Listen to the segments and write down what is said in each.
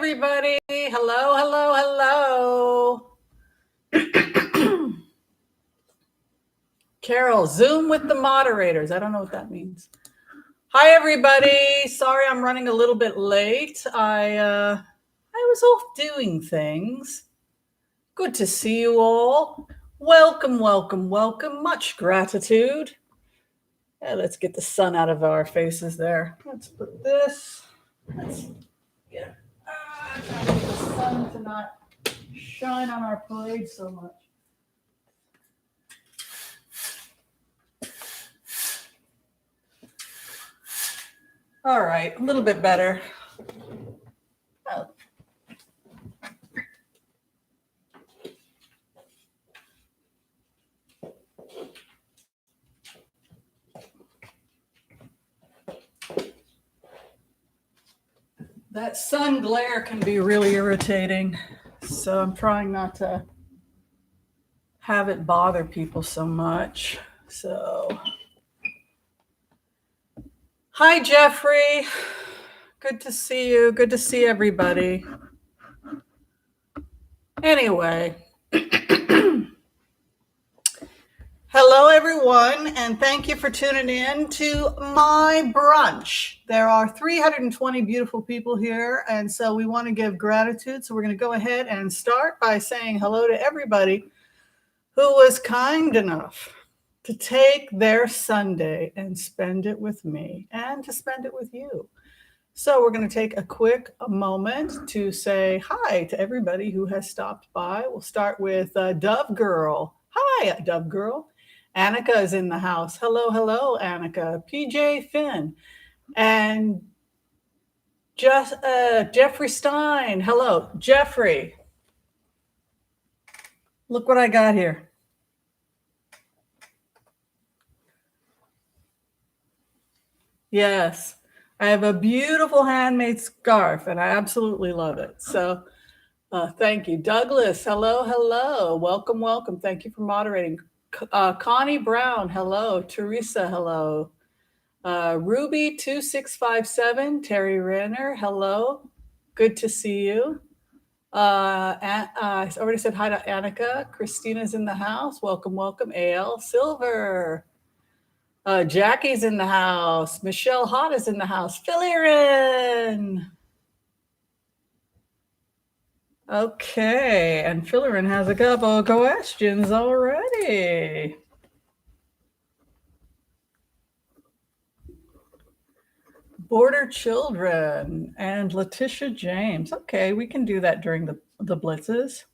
everybody. Hello, hello, hello. Carol, Zoom with the moderators. I don't know what that means. Hi, everybody. Sorry I'm running a little bit late. I was off doing things. Good to see you all. Welcome, welcome, welcome. Much gratitude. Let's get the sun out of our faces there. Let's put this. Let's get the sun to not shine on our parade so much. All right, a little bit better. Oh. That sun glare can be really irritating, so I'm trying not to have it bother people so much. So, hi, Jeffrey. Good to see you. Good to see everybody. Anyway, hello, everyone, and thank you for tuning in to my brunch. There are 320 beautiful people here, and so we want to give gratitude. So we're going to go ahead and start by saying hello to everybody who was kind enough to take their Sunday and spend it with me and to spend it with you. So we're going to take a quick moment to say hi to everybody who has stopped by. We'll start with Dove Girl. Hi, Dove Girl. Annika is in the house. Hello, hello, Annika. PJ Finn. And just Jeffrey Stein. Hello, Jeffrey. Look what I got here. Yes, I have a beautiful handmade scarf, and I absolutely love it. So thank you. Douglas, hello, hello. Welcome, welcome. Thank you for moderating. Connie Brown, hello. Teresa, hello. Ruby2657, Terry Renner, hello. Good to see you. I already said hi to Annika. Christina's in the house. Welcome, welcome. AL Silver. Jackie's in the house. Michelle Hott is in the house. Fillerin. Okay, and Fillerin has a couple of questions already. Border Children and Letitia James. Okay, we can do that during the blitzes.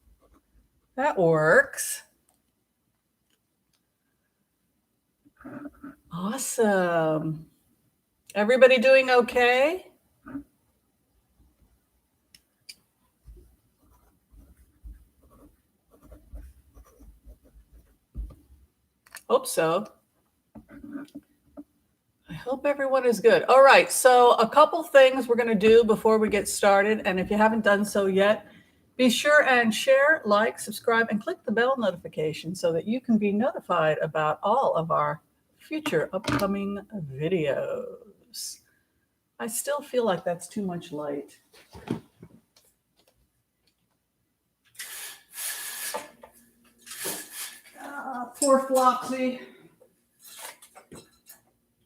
That works. Awesome. Everybody doing okay? Hope so. I hope everyone is good. All right, so a couple things we're going to do before we get started. And if you haven't done so yet, be sure and share, like, subscribe, and click the bell notification so that you can be notified about all of our future upcoming videos. I still feel like that's too much light. Poor Flopsy.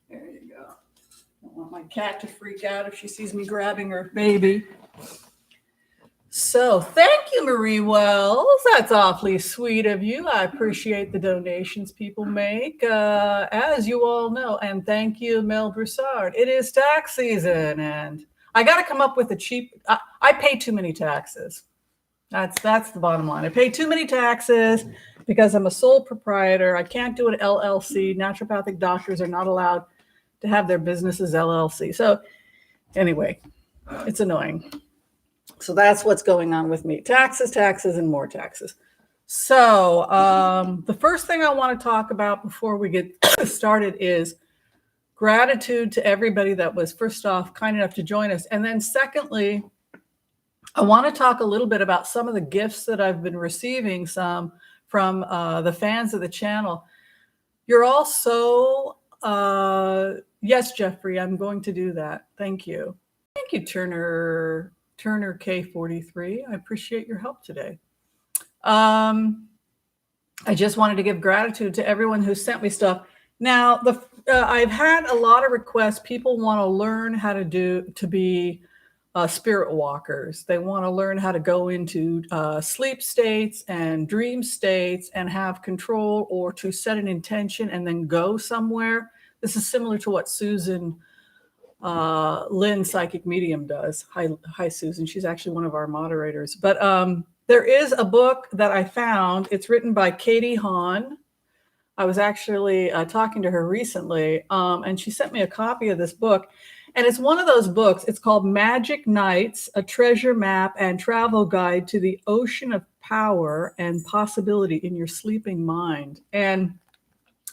There you go. I don't want my cat to freak out if she sees me grabbing her baby. So thank you, Marie Wells. That's awfully sweet of you. I appreciate the donations people make, as you all know. And thank you, Mel Broussard. It is tax season, and I got to come up with a cheap. I pay too many taxes. That's the bottom line. I pay too many taxes because I'm a sole proprietor. I can't do an LLC. Naturopathic doctors are not allowed to have their businesses LLC. So anyway, it's annoying. So that's what's going on with me. Taxes, taxes, and more taxes. So the first thing I want to talk about before we get started is gratitude to everybody that was, first off, kind enough to join us. And then secondly, I want to talk a little bit about some of the gifts that I've been receiving from the fans of the channel. You're all so, yes, Jeffrey, I'm going to do that. Thank you. Thank you, Turner Turner K43. I appreciate your help today. I just wanted to give gratitude to everyone who sent me stuff. Now, I've had a lot of requests. People want to learn how to be spirit walkers. They want to learn how to go into sleep states and dream states and have control, or to set an intention and then go somewhere. This is similar to what Susan Lynn, psychic medium, does. Hi, Susan. She's actually one of our moderators. But there is a book that I found. It's written by Katie Hahn. I was actually talking to her recently, and she sent me a copy of this book. And it's one of those books. It's called Magic Nights, a treasure map and travel guide to the ocean of power and possibility in your sleeping mind. And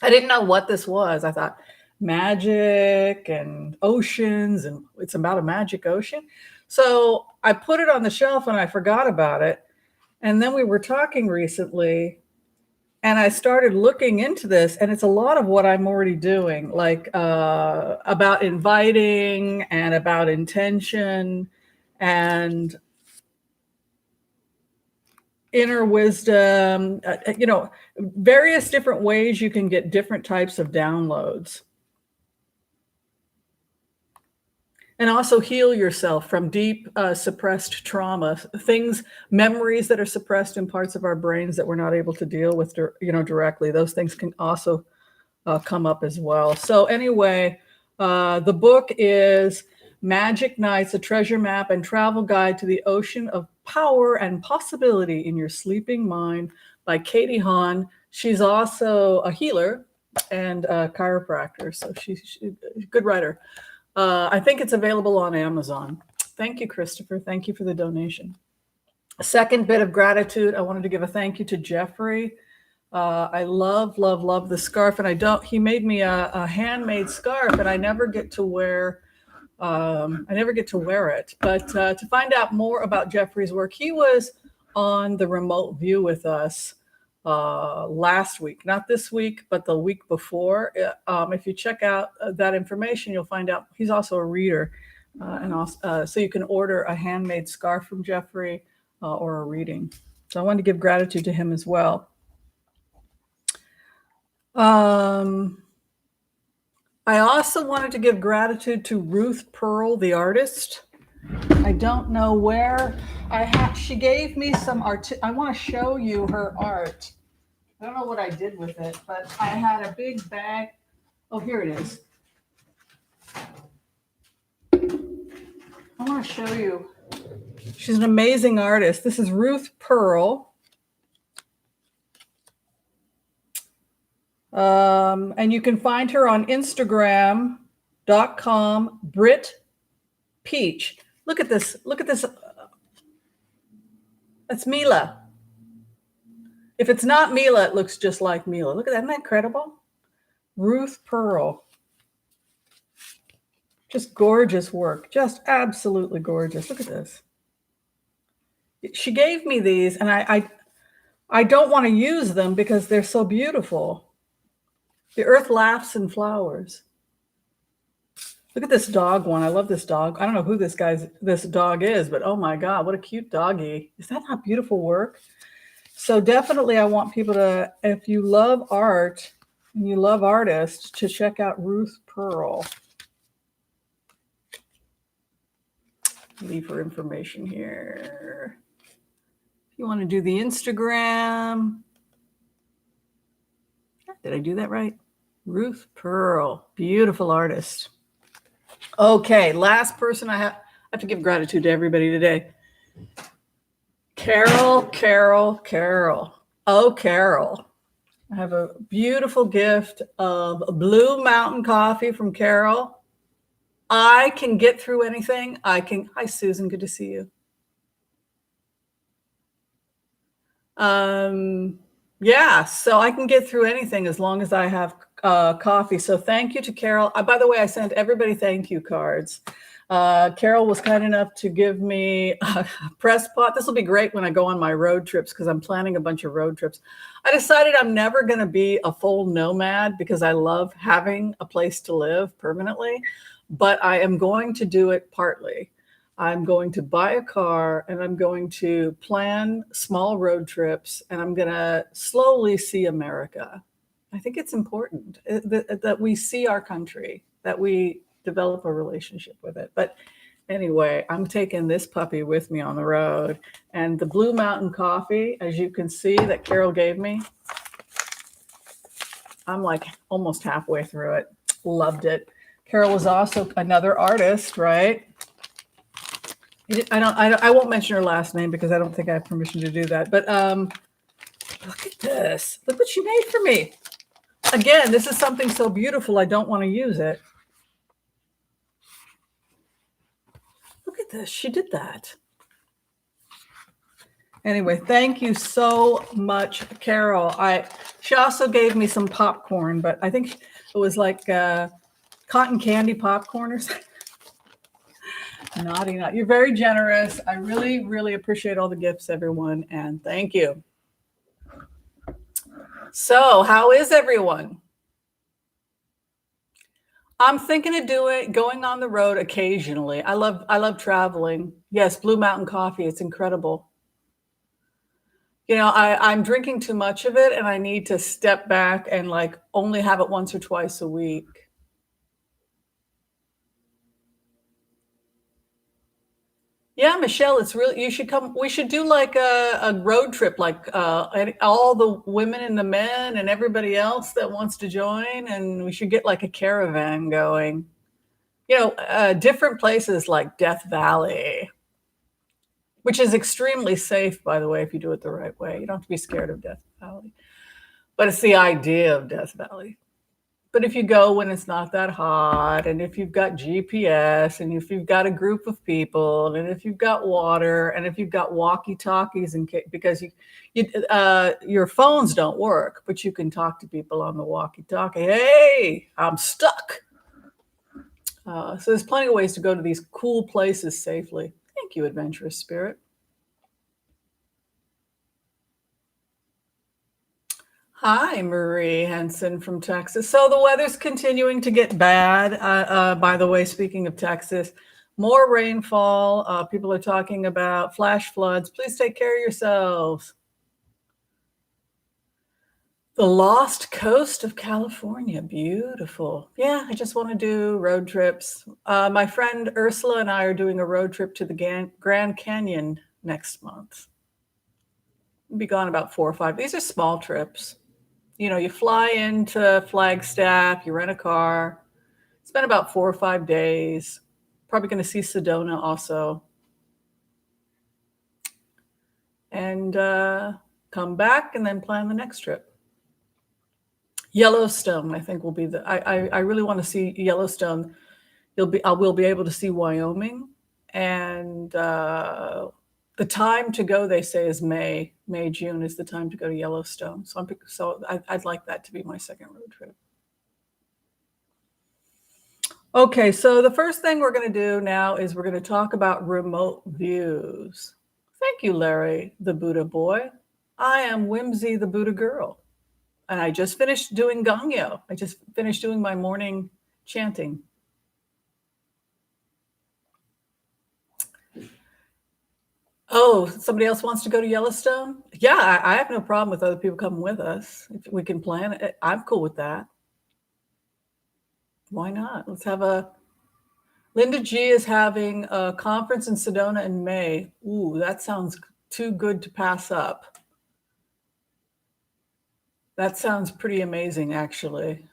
I didn't know what this was. I thought magic and oceans, and it's about a magic ocean. So I put it on the shelf and I forgot about it. And then we were talking recently, and I started looking into this, and it's a lot of what I'm already doing, like about inviting and about intention and inner wisdom, various different ways you can get different types of downloads. And also heal yourself from deep suppressed trauma, memories that are suppressed in parts of our brains that we're not able to deal with, directly. Those things can also come up as well. So anyway, the book is Magic Nights, a treasure map and travel guide to the ocean of power and possibility in your sleeping mind, by Katie Hahn. She's also a healer and a chiropractor, so she's a good writer. I think it's available on Amazon. Thank you, Christopher. Thank you for the donation. A second bit of gratitude. I wanted to give a thank you to Jeffrey. I love the scarf, and he made me a handmade scarf, and I never get to wear it. But to find out more about Jeffrey's work, he was on the remote view with us last week, not this week, but the week before. If you check out that information, you'll find out he's also a reader, and also, so you can order a handmade scarf from Jeffrey or a reading. So I wanted to give gratitude to him as well. I also wanted to give gratitude to Ruth Pearl, the artist. I don't know where she gave me some art. I want to show you her art. I don't know what I did with it, but I had a big bag. Oh, here it is. I want to show you. She's an amazing artist. This is Ruth Pearl. And you can find her on Instagram.com, Brit Peach. Look at this. Look at this. That's Mila. If it's not Mila, it looks just like Mila. Look at that. Isn't that incredible? Ruth Pearl. Just gorgeous work. Just absolutely gorgeous. Look at this. She gave me these, and I don't want to use them because they're so beautiful. The earth laughs and flowers. Look at this dog one. I love this dog. I don't know who this dog is, but oh my God, what a cute doggy. Is that not beautiful work? So definitely I want people to, if you love art and you love artists, to check out Ruth Pearl. Leave her information here. If you want to do the Instagram. Did I do that right? Ruth Pearl, beautiful artist. Okay, last person I have to give gratitude to everybody today. Carol. Oh, Carol. I have a beautiful gift of Blue Mountain coffee from Carol. I can get through anything. Hi, Susan. Good to see you. Yeah, so I can get through anything as long as I have coffee. So thank you to Carol. By the way, I sent everybody thank you cards. Carol was kind enough to give me a press pot. This will be great when I go on my road trips, because I'm planning a bunch of road trips. I decided I'm never going to be a full nomad because I love having a place to live permanently, but I am going to do it partly. I'm going to buy a car and I'm going to plan small road trips and I'm going to slowly see America. I think it's important that we see our country, that we develop a relationship with it. But anyway, I'm taking this puppy with me on the road. And the Blue Mountain coffee, as you can see, that Carol gave me, I'm like almost halfway through it. Loved it. Carol is also another artist, right? I won't mention her last name because I don't think I have permission to do that. But look at this. Look what she made for me. Again, this is something so beautiful, I don't want to use it. Look at this. She did that. Anyway, thank you so much, Carol. She also gave me some popcorn, but I think it was like cotton candy popcorn or something. Naughty, not. You're very generous. I really, really appreciate all the gifts, everyone, and thank you. So, how is everyone? I'm thinking of going on the road occasionally. I love traveling. Yes, Blue Mountain coffee, it's incredible. You know, I'm drinking too much of it and I need to step back and like only have it once or twice a week. Yeah, Michelle, it's really, you should come. We should do like a road trip, like all the women and the men and everybody else that wants to join. And we should get like a caravan going. You know, different places like Death Valley, which is extremely safe, by the way, if you do it the right way. You don't have to be scared of Death Valley, but it's the idea of Death Valley. But if you go when it's not that hot, and if you've got GPS, and if you've got a group of people, and if you've got water, and if you've got walkie-talkies, because your phones don't work, but you can talk to people on the walkie-talkie. Hey, I'm stuck. So there's plenty of ways to go to these cool places safely. Thank you, adventurous spirit. Hi, Marie Henson from Texas. So the weather's continuing to get bad. By the way, speaking of Texas, more rainfall. People are talking about flash floods. Please take care of yourselves. The Lost Coast of California. Beautiful. Yeah, I just want to do road trips. My friend Ursula and I are doing a road trip to the Grand Canyon next month. We'll be gone about 4 or 5. These are small trips. You know, you fly into Flagstaff, you rent a car, spend about 4 or 5 days. Probably going to see Sedona also. And come back and then plan the next trip. Yellowstone, I think will be I really want to see Yellowstone. I will be able to see Wyoming. And the time to go, they say, is May, June is the time to go to Yellowstone. So I'd like that to be my second road trip. Okay, so the first thing we're going to do now is we're going to talk about remote views. Thank you, Larry, the Buddha boy. I am Whimsy, the Buddha girl. And I just finished doing Gongyo. I just finished doing my morning chanting. Oh, somebody else wants to go to Yellowstone? Yeah, I have no problem with other people coming with us. If we can plan it, I'm cool with that. Why not? Let's have Linda G is having a conference in Sedona in May. Ooh, that sounds too good to pass up. That sounds pretty amazing, actually.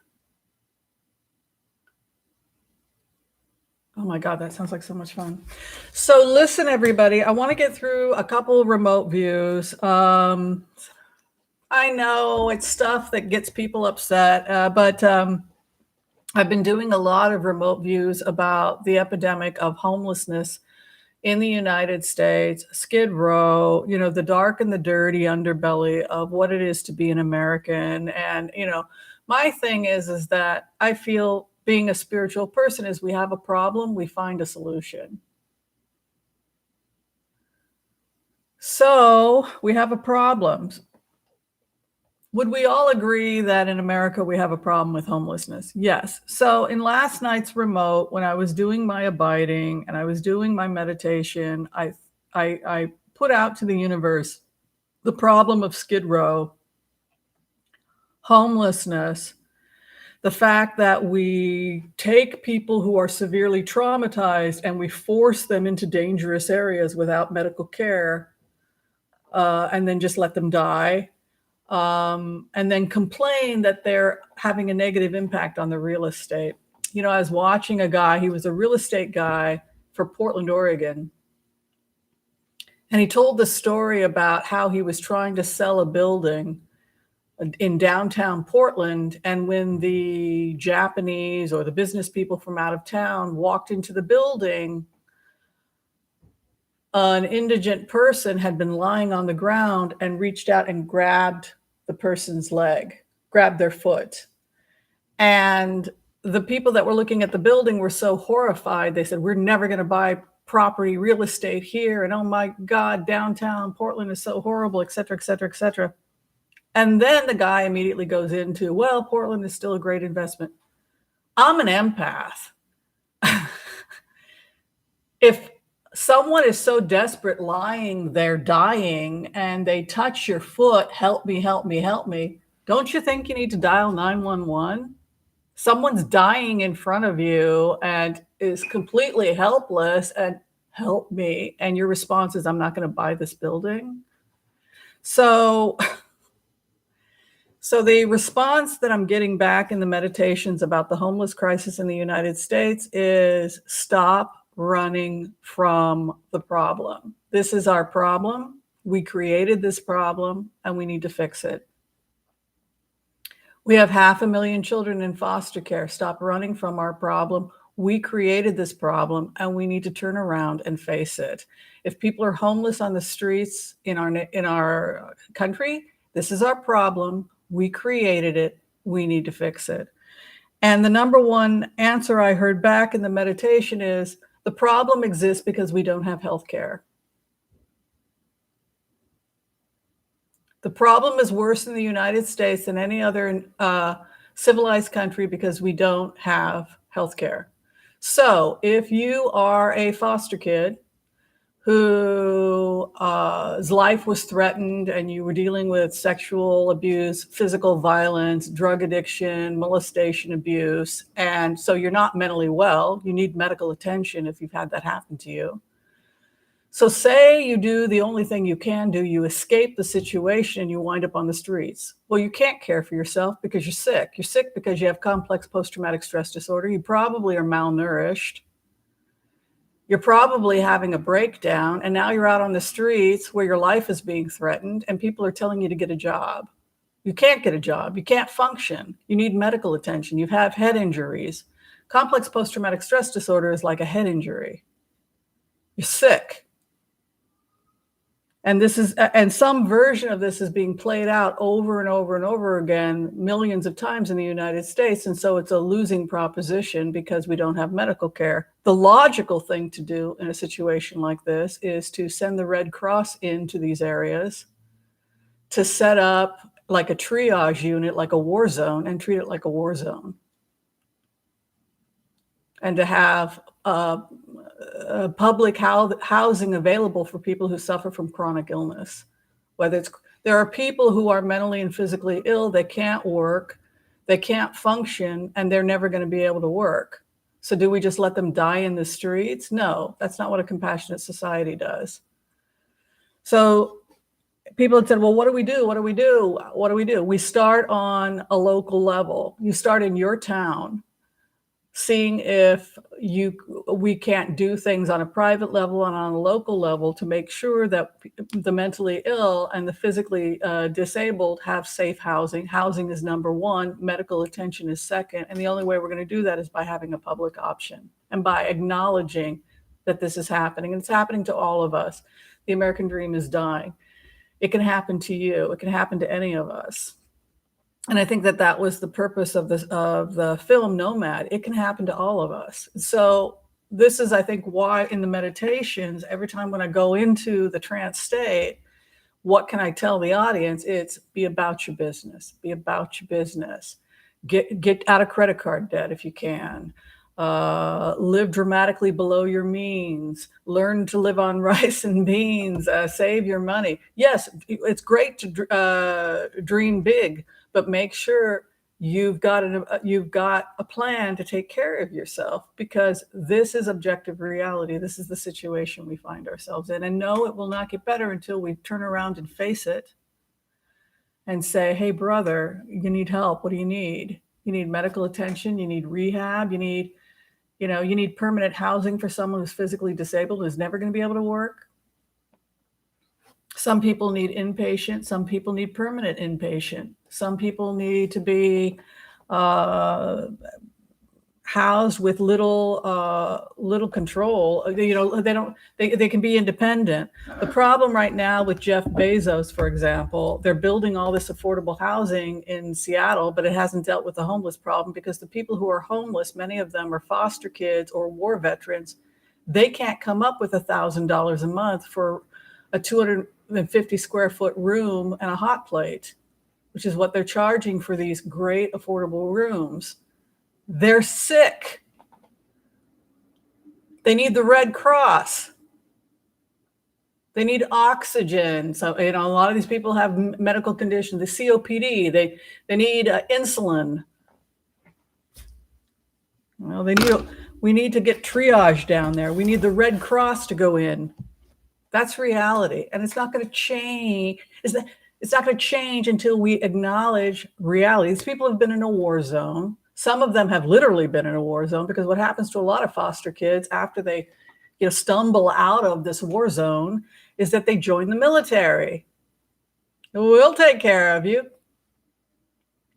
Oh my God, that sounds like so much fun. So listen, everybody, I want to get through a couple remote views. I know it's stuff that gets people upset, but I've been doing a lot of remote views about the epidemic of homelessness in the United States, Skid Row, you know, the dark and the dirty underbelly of what it is to be an American. And, you know, my thing is that I feel being a spiritual person is we have a problem, we find a solution. So we have a problem. Would we all agree that in America we have a problem with homelessness? Yes. So in last night's remote, when I was doing my abiding and I was doing my meditation, I put out to the universe the problem of Skid Row, homelessness, the fact that we take people who are severely traumatized and we force them into dangerous areas without medical care, and then just let them die. And then complain that they're having a negative impact on the real estate. You know, I was watching a guy, he was a real estate guy for Portland, Oregon. And he told the story about how he was trying to sell a building in downtown Portland. And when the Japanese or the business people from out of town walked into the building, an indigent person had been lying on the ground and reached out and grabbed the person's leg, grabbed their foot. And the people that were looking at the building were so horrified. They said, we're never going to buy property, real estate here. And oh my God, downtown Portland is so horrible, et cetera, et cetera, et cetera. And then the guy immediately goes into, well, Portland is still a great investment. I'm an empath. If someone is so desperate, lying there, dying, and they touch your foot, help me, help me, help me, don't you think you need to dial 911? Someone's dying in front of you and is completely helpless and help me. And your response is, I'm not going to buy this building. So the response that I'm getting back in the meditations about the homeless crisis in the United States is stop running from the problem. This is our problem. We created this problem and we need to fix it. We have 500,000 children in foster care. Stop running from our problem. We created this problem and we need to turn around and face it. If people are homeless on the streets in our country, this is our problem. We created it. We need to fix it. And the number one answer I heard back in the meditation is the problem exists because we don't have health care. The problem is worse in the United States than any other civilized country because we don't have health care. So if you are a foster kid whose life was threatened and you were dealing with sexual abuse, physical violence, drug addiction, molestation, abuse, and so you're not mentally well, you need medical attention if you've had that happen to you. So say you do the only thing you can do, you escape the situation and you wind up on the streets. Well, you can't care for yourself because you're sick. You're sick because you have complex post-traumatic stress disorder. You probably are malnourished. You're probably having a breakdown, and now you're out on the streets where your life is being threatened and people are telling you to get a job. You can't get a job. You can't function. You need medical attention. You have head injuries. Complex post-traumatic stress disorder is like a head injury. You're sick. And some version of this is being played out over and over and over again, millions of times in the United States. And so it's a losing proposition because we don't have medical care. The logical thing to do in a situation like this is to send the Red Cross into these areas, to set up like a triage unit, like a war zone, and treat it like a war zone. And to have public housing available for people who suffer from chronic illness. There are people who are mentally and physically ill, they can't work, they can't function, and they're never going to be able to work. So do we just let them die in the streets? No, that's not what a compassionate society does. So people had said, well, what do we do? What do we do? What do we do? We start on a local level. You start in your town, seeing if we can't do things on a private level and on a local level to make sure that the mentally ill and the physically disabled have safe housing. Housing is number one, medical attention is second, and the only way we're going to do that is by having a public option and by acknowledging that this is happening. And it's happening to all of us. The American dream is dying. It can happen to you. It can happen to any of us. And I think that was the purpose of the film Nomad. It can happen to all of us. So this is, I think, why in the meditations, every time when I go into the trance state, what can I tell the audience? It's be about your business. Be about your business. Get out of credit card debt if you can. Live dramatically below your means. Learn to live on rice and beans. Save your money. Yes, it's great to dream big, but make sure you've got a plan to take care of yourself, because this is objective reality. This is the situation we find ourselves in. And no, it will not get better until we turn around and face it and say, hey, brother, you need help. What do you need? You need medical attention. You need rehab. You need permanent housing for someone who's physically disabled, who's never going to be able to work. Some people need inpatient. Some people need permanent inpatient. Some people need to be housed with little control. They can be independent. The problem right now with Jeff Bezos, for example, they're building all this affordable housing in Seattle, but it hasn't dealt with the homeless problem, because the people who are homeless, many of them are foster kids or war veterans. They can't come up with $1,000 a month for a 250 square foot room and a hot plate, which is what they're charging for these great affordable rooms. They're sick. They need the Red Cross. They need oxygen. So, a lot of these people have medical conditions, the COPD. They need insulin. Well, we need to get triage down there. We need the Red Cross to go in. That's reality. And it's not going to change. It's not going to change until we acknowledge reality. These people have been in a war zone. Some of them have literally been in a war zone, because what happens to a lot of foster kids after they stumble out of this war zone is that they join the military. We'll take care of you,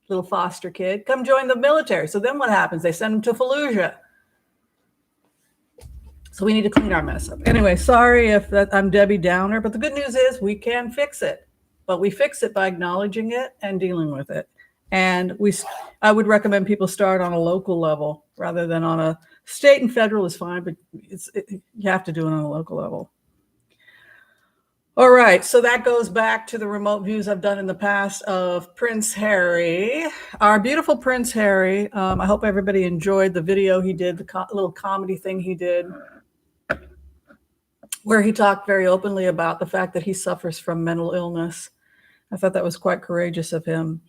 little foster kid. Come join the military. So then what happens? They send them to Fallujah. So we need to clean our mess up. Anyway, sorry if I'm Debbie Downer, but the good news is we can fix it. But we fix it by acknowledging it and dealing with it. And I would recommend people start on a local level rather than on a state and federal is fine, but you have to do it on a local level. All right, so that goes back to the remote views I've done in the past of Prince Harry, our beautiful Prince Harry. I hope everybody enjoyed the video he did, the little comedy thing he did, where he talked very openly about the fact that he suffers from mental illness. I thought that was quite courageous of him.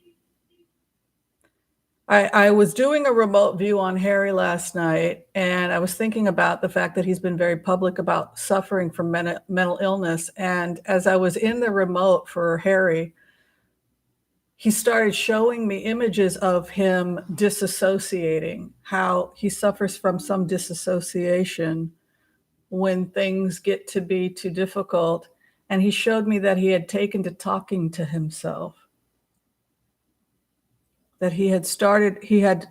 I was doing a remote view on Harry last night, and I was thinking about the fact that he's been very public about suffering from mental illness. And as I was in the remote for Harry, he started showing me images of him disassociating, how he suffers from some disassociation when things get to be too difficult. And he showed me that he had taken to talking to himself. That he had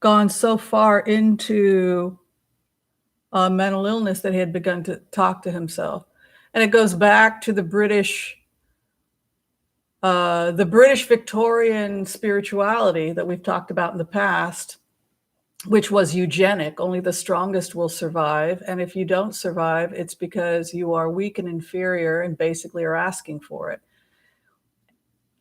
gone so far into mental illness that he had begun to talk to himself. And it goes back to the British Victorian spirituality that we've talked about in the past, which was eugenic. Only the strongest will survive. And if you don't survive, it's because you are weak and inferior and basically are asking for it.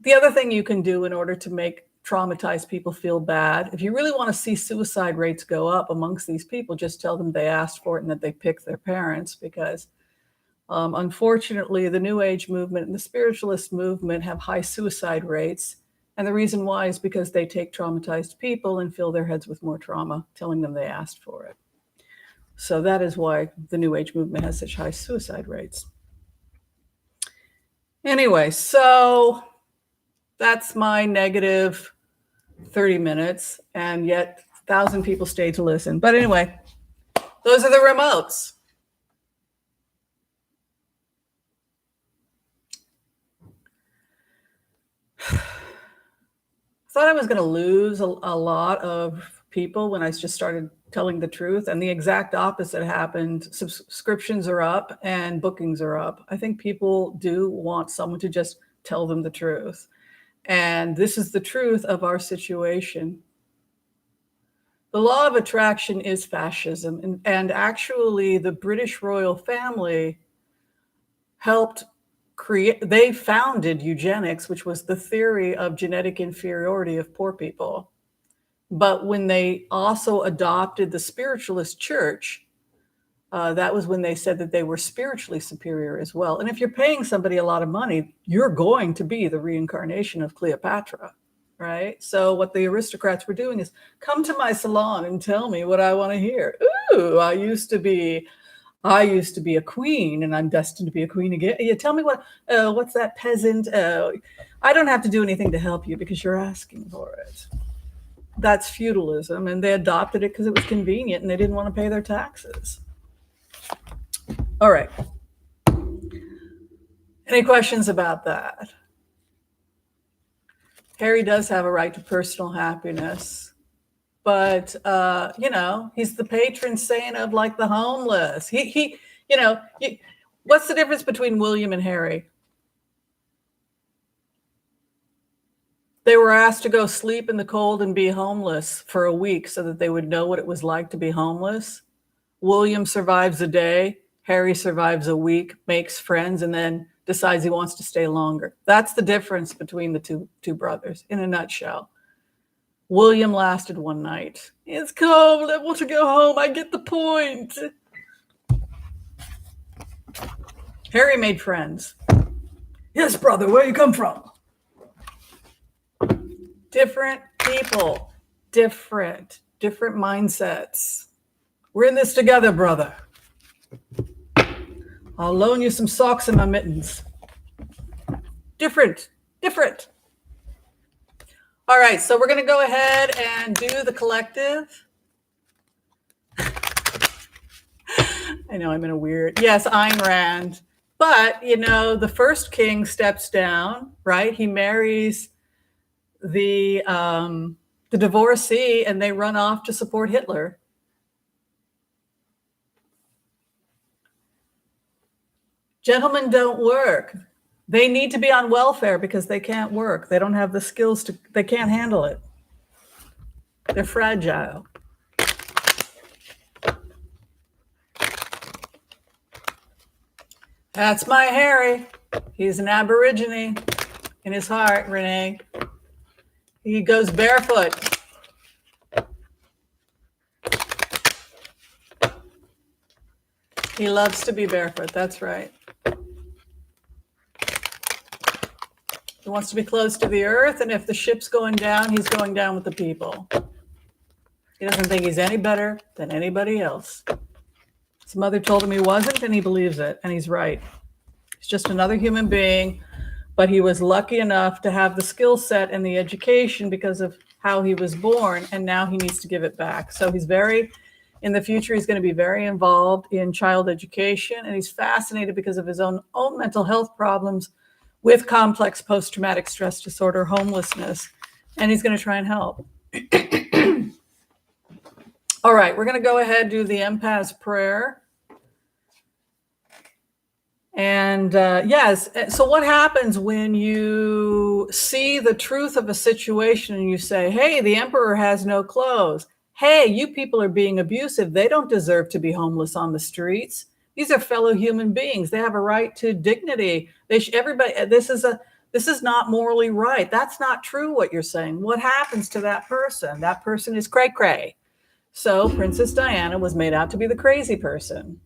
The other thing you can do in order to make traumatized people feel bad, if you really want to see suicide rates go up amongst these people, just tell them they asked for it and that they picked their parents, because unfortunately the New Age movement and the spiritualist movement have high suicide rates. And the reason why is because they take traumatized people and fill their heads with more trauma, telling them they asked for it. So that is why the New Age movement has such high suicide rates. Anyway, so that's my negative 30 minutes, and yet 1,000 people stayed to listen. But anyway, those are the remotes. I thought I was going to lose a lot of people when I just started telling the truth, and the exact opposite happened. Subscriptions are up and bookings are up. I think people do want someone to just tell them the truth. And this is the truth of our situation. The law of attraction is fascism. And actually, the British royal family helped they founded eugenics, which was the theory of genetic inferiority of poor people. But when they also adopted the spiritualist church, that was when they said that they were spiritually superior as well. And if you're paying somebody a lot of money, you're going to be the reincarnation of Cleopatra, right? So what the aristocrats were doing is, come to my salon and tell me what I want to hear. Ooh, I used to be a queen, and I'm destined to be a queen again. You tell me what's that peasant? I don't have to do anything to help you because you're asking for it. That's feudalism, and they adopted it because it was convenient and they didn't want to pay their taxes. All right. Any questions about that? Harry does have a right to personal happiness, but he's the patron saint of like the homeless. What's the difference between William and Harry? They were asked to go sleep in the cold and be homeless for a week so that they would know what it was like to be homeless. William survives a day. Harry survives a week, makes friends, and then decides he wants to stay longer. That's the difference between the two brothers in a nutshell. William lasted one night. It's cold. I want to go home. I get the point. Harry made friends. Yes, brother, where you come from? Different people, different mindsets. We're in this together, brother. I'll loan you some socks and my mittens. Different. All right, so we're going to go ahead and do the collective. I know I'm in a weird, yes, Ayn Rand. But, the first king steps down, right? He marries the divorcee, and they run off to support Hitler. Gentlemen don't work. They need to be on welfare because they can't work. They don't have the skills they can't handle it. They're fragile. That's my Harry. He's an Aborigine in his heart, Renee. He goes barefoot. He loves to be barefoot. That's right. He wants to be close to the earth, and if the ship's going down, he's going down with the people. He doesn't think he's any better than anybody else. His mother told him he wasn't, and he believes it, and he's right. He's just another human being, but he was lucky enough to have the skill set and the education because of how he was born, and now he needs to give it back. So in the future, he's going to be very involved in child education, and he's fascinated because of his own mental health problems with complex post-traumatic stress disorder, homelessness, and he's going to try and help. All right, we're going to go ahead and do the Empath Prayer. And yes, so what happens when you see the truth of a situation and you say, hey, the emperor has no clothes. Hey, you people are being abusive. They don't deserve to be homeless on the streets. These are fellow human beings. They have a right to dignity. This is not morally right. That's not true what you're saying. What happens to that person? That person is cray-cray. So Princess Diana was made out to be the crazy person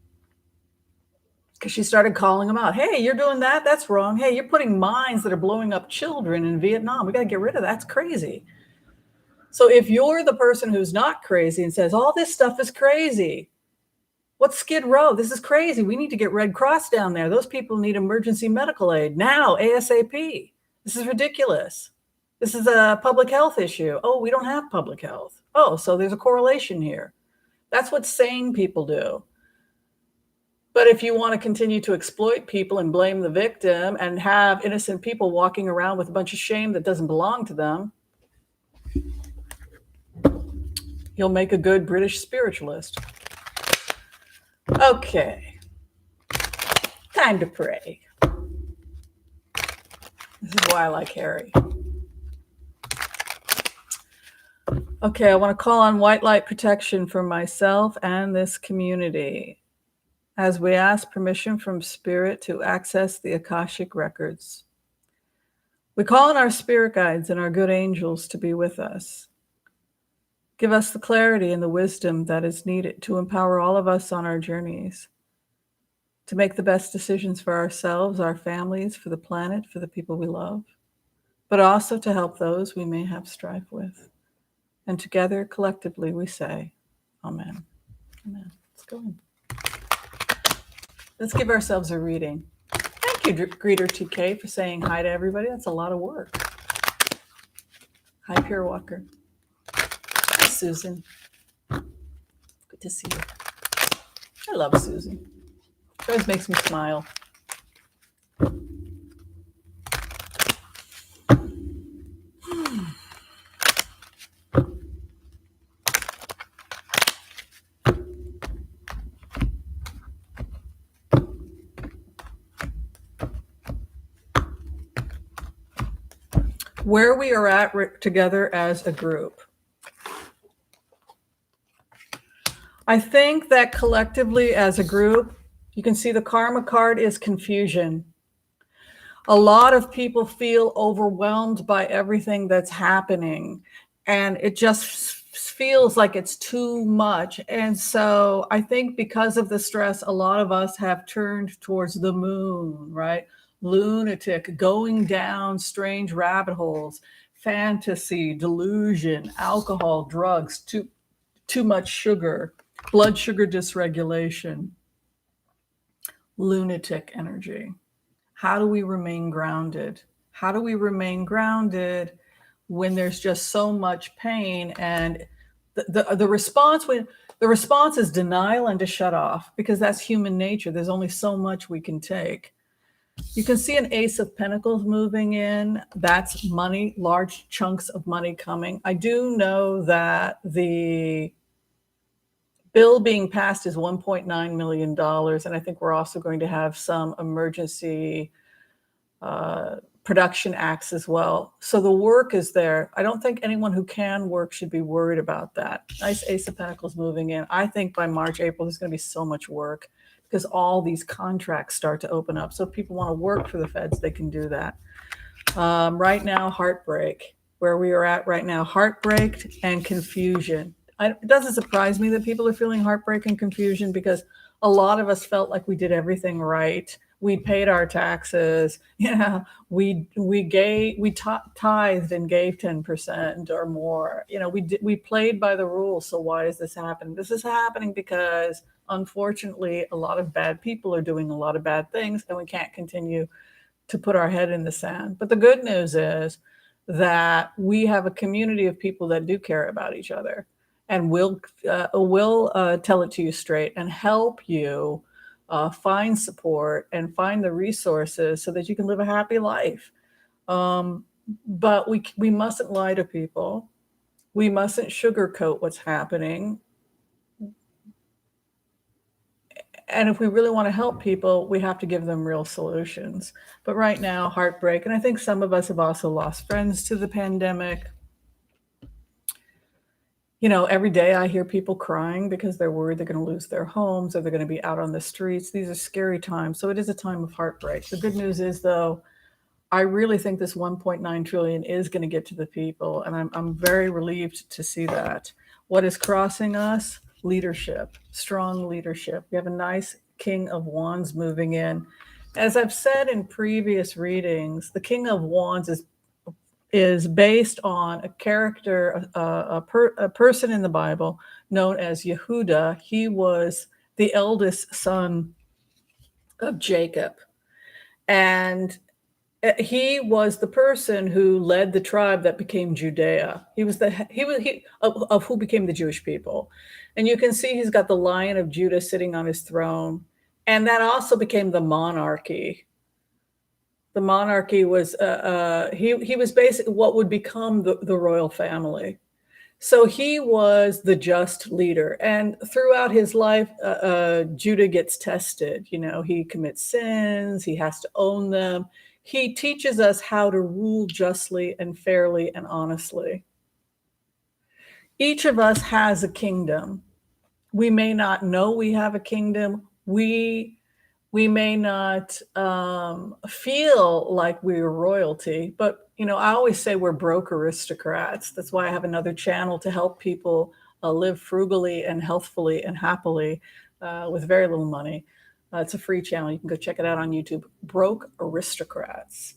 because she started calling them out. Hey, you're doing that? That's wrong. Hey, you're putting mines that are blowing up children in Vietnam. We got to get rid of that. That's crazy. So if you're the person who's not crazy and says, all this stuff is crazy, what's Skid Row? This is crazy. We need to get Red Cross down there. Those people need emergency medical aid now, ASAP. This is ridiculous. This is a public health issue. Oh, we don't have public health. Oh, so there's a correlation here. That's what sane people do. But if you want to continue to exploit people and blame the victim and have innocent people walking around with a bunch of shame that doesn't belong to them, you'll make a good British spiritualist. Okay. Time to pray. This is why I like Harry. Okay, I want to call on white light protection for myself and this community. as we ask permission from Spirit to access the Akashic records. We call on our spirit guides and our good angels to be with us. Give us the clarity and the wisdom that is needed to empower all of us on our journeys, to make the best decisions for ourselves, our families, for the planet, for the people we love, but also to help those we may have strife with. And together, collectively, we say, Amen. Amen. Let's go in. Let's give ourselves a reading. Thank you, Greeter TK, for saying hi to everybody. That's a lot of work. Hi, Pure Walker. Hi, Susan. Good to see you. I love Susan. She always makes me smile. Where we are at together as a group. I think that collectively as a group, you can see the karma card is confusion. A lot of people feel overwhelmed by everything that's happening, and it just feels like it's too much. And so I think because of the stress, a lot of us have turned towards the moon, right? Lunatic, going down strange rabbit holes, fantasy, delusion, alcohol, drugs, too much sugar, blood sugar dysregulation, lunatic energy. How do we remain grounded? How do we remain grounded when there's just so much pain? And the response is denial and to shut off, because that's human nature. There's only so much we can take. You can see an Ace of Pentacles moving in. That's money, large chunks of money coming. I do know that the bill being passed is $1.9 million. And I think we're also going to have some emergency production acts as well. So the work is there. I don't think anyone who can work should be worried about that. Nice Ace of Pentacles moving in. I think by March, April, there's going to be so much work because all these contracts start to open up. So if people want to work for the feds, they can do that. Right now, heartbreak. Where we are at right now, heartbreak and confusion. It doesn't surprise me that people are feeling heartbreak and confusion, because a lot of us felt like we did everything right. We paid our taxes. Yeah, we tithed and gave 10% or more. You know, we played by the rules. So why does this happen? This is happening because, unfortunately, a lot of bad people are doing a lot of bad things, and we can't continue to put our head in the sand. But the good news is that we have a community of people that do care about each other, and will tell it to you straight and help you find support and find the resources so that you can live a happy life. But we mustn't lie to people. We mustn't sugarcoat what's happening. And if we really want to help people, we have to give them real solutions. But right now, heartbreak. And I think some of us have also lost friends to the pandemic. You know, every day I hear people crying because they're worried they're going to lose their homes or they're going to be out on the streets. These are scary times. So it is a time of heartbreak. The good news is, though, I really think this 1.9 trillion is going to get to the people. And I'm very relieved to see that. What is crossing us? Leadership, strong leadership. We have a nice King of Wands moving in. As I've said in previous readings, the King of Wands is based on a character, a person in the Bible known as Yehuda. He was the eldest son of Jacob. And he was the person who led the tribe that became Judea. He was of who became the Jewish people. And you can see he's got the Lion of Judah sitting on his throne. And that also became the monarchy. The monarchy was, he was basically what would become the royal family. So he was the just leader. And throughout his life, Judah gets tested. You know, he commits sins. He has to own them. He teaches us how to rule justly and fairly and honestly. Each of us has a kingdom. We may not know we have a kingdom. We may not feel like we're royalty, but I always say we're broke aristocrats. That's why I have another channel to help people live frugally and healthfully and happily with very little money. It's a free channel. You can go check it out on YouTube. Broke Aristocrats.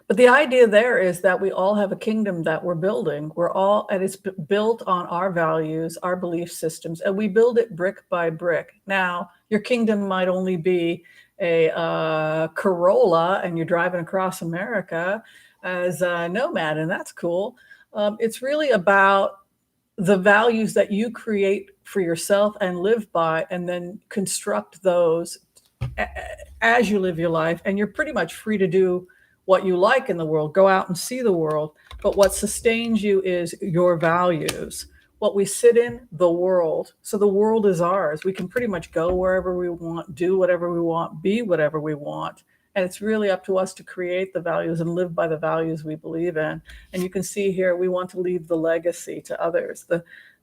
But the idea there is that we all have a kingdom that we're building. And it's built on our values, our belief systems, and we build it brick by brick. Now, your kingdom might only be a Corolla, and you're driving across America as a nomad, and that's cool. It's really about the values that you create for yourself and live by, and then construct those as you live your life. And you're pretty much free to do what you like in the world, go out and see the world. But what sustains you is your values, what we sit in, the world. So the world is ours. We can pretty much go wherever we want, do whatever we want, be whatever we want. And it's really up to us to create the values and live by the values we believe in. And you can see here, we want to leave the legacy to others.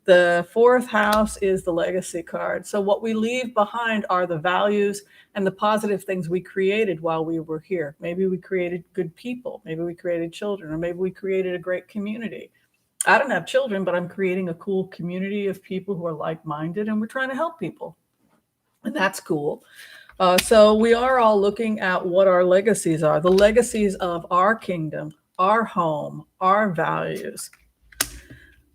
The fourth house is the legacy card. So what we leave behind are the values and the positive things we created while we were here. Maybe we created good people. Maybe we created children, or maybe we created a great community. I don't have children, but I'm creating a cool community of people who are like-minded, and we're trying to help people. And that's cool. So we are all looking at what our legacies are, the legacies of our kingdom, our home, our values.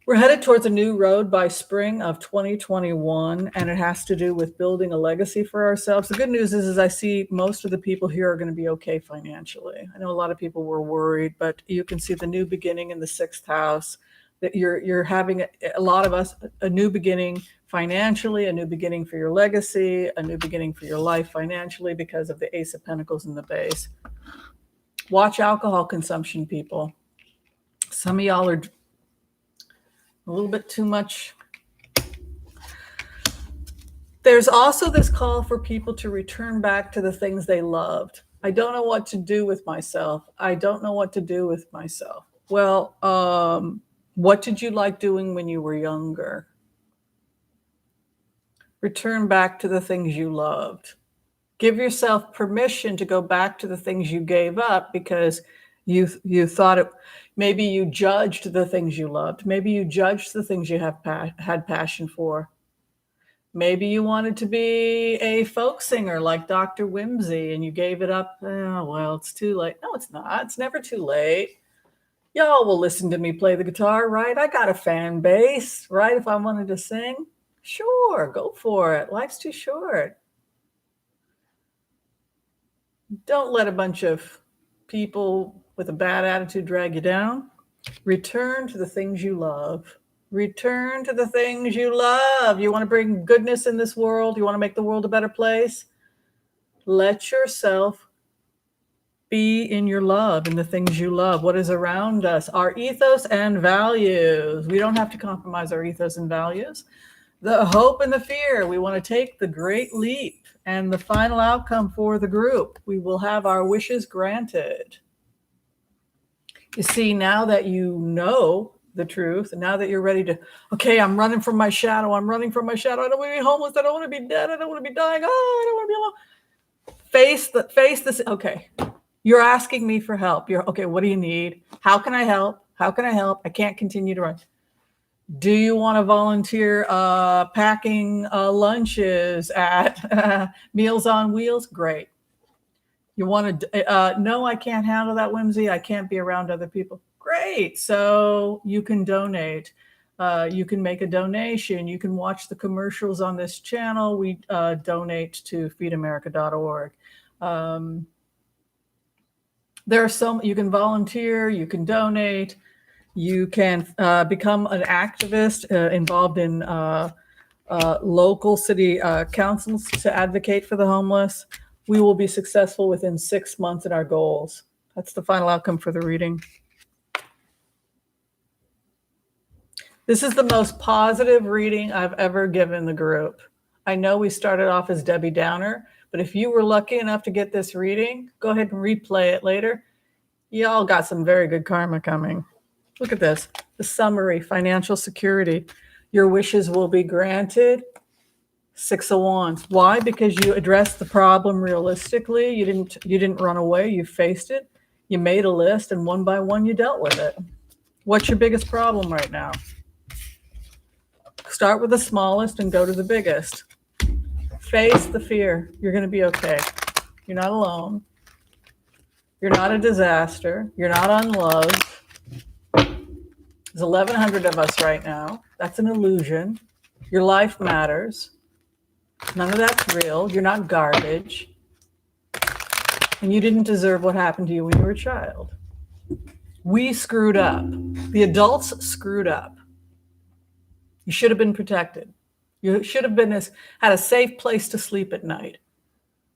We're headed towards a new road by spring of 2021, and it has to do with building a legacy for ourselves. The good news is I see most of the people here are going to be okay financially. I know a lot of people were worried, but you can see the new beginning in the sixth house, that you're having, a lot of us, a new beginning financially, a new beginning for your legacy, a new beginning for your life financially because of the Ace of Pentacles in the base. Watch alcohol consumption, people. Some of y'all are a little bit too much. There's also this call for people to return back to the things they loved. I don't know what to do with myself. I don't know what to do with myself. Well, what did you like doing when you were younger? Return back to the things you loved. Give yourself permission to go back to the things you gave up because you thought it. Maybe you judged the things you loved. Maybe you judged the things you had passion for. Maybe you wanted to be a folk singer like Dr. Whimsy and you gave it up. Oh, well, it's too late. No, it's not. It's never too late. Y'all will listen to me play the guitar, right? I got a fan base, right? If I wanted to sing, sure, go for it. Life's too short. Don't let a bunch of people with a bad attitude drag you down. Return to the things you love. Return to the things you love. You want to bring goodness in this world? You want to make the world a better place? Let yourself be in your love, in the things you love, what is around us, our ethos and values. We don't have to compromise our ethos and values. The hope and the fear. We want to take the great leap. And the final outcome for the group, we will have our wishes granted. You see, now that you know the truth, and now that you're ready to, okay, I'm running from my shadow. I'm running from my shadow. I don't want to be homeless. I don't want to be dead. I don't want to be dying. Oh, I don't want to be alone. Face this. Okay. You're asking me for help. Okay, what do you need? How can I help? How can I help? I can't continue to run. Do you want to volunteer packing lunches at Meals on Wheels? Great. You want to, no, I can't handle that, Whimsy. I can't be around other people. Great. So you can donate. You can make a donation. You can watch the commercials on this channel. We donate to feedamerica.org. There are some, you can volunteer, you can donate, you can become an activist involved in local city councils to advocate for the homeless. We will be successful within 6 months in our goals. That's the final outcome for the reading. This is the most positive reading I've ever given the group. I know we started off as Debbie Downer, but if you were lucky enough to get this reading, go ahead and replay it later. Y'all got some very good karma coming. Look at this. The summary, financial security. Your wishes will be granted. Six of Wands. Why? Because you addressed the problem realistically. You didn't run away. You faced it. You made a list, and one by one you dealt with it. What's your biggest problem right now? Start with the smallest and go to the biggest. Face the fear. You're going to be okay. You're not alone. You're not a disaster. You're not unloved. There's 1,100 of us right now. That's an illusion. Your life matters. None of that's real. You're not garbage. And you didn't deserve what happened to you when you were a child. We screwed up. The adults screwed up. You should have been protected. You should have had a safe place to sleep at night.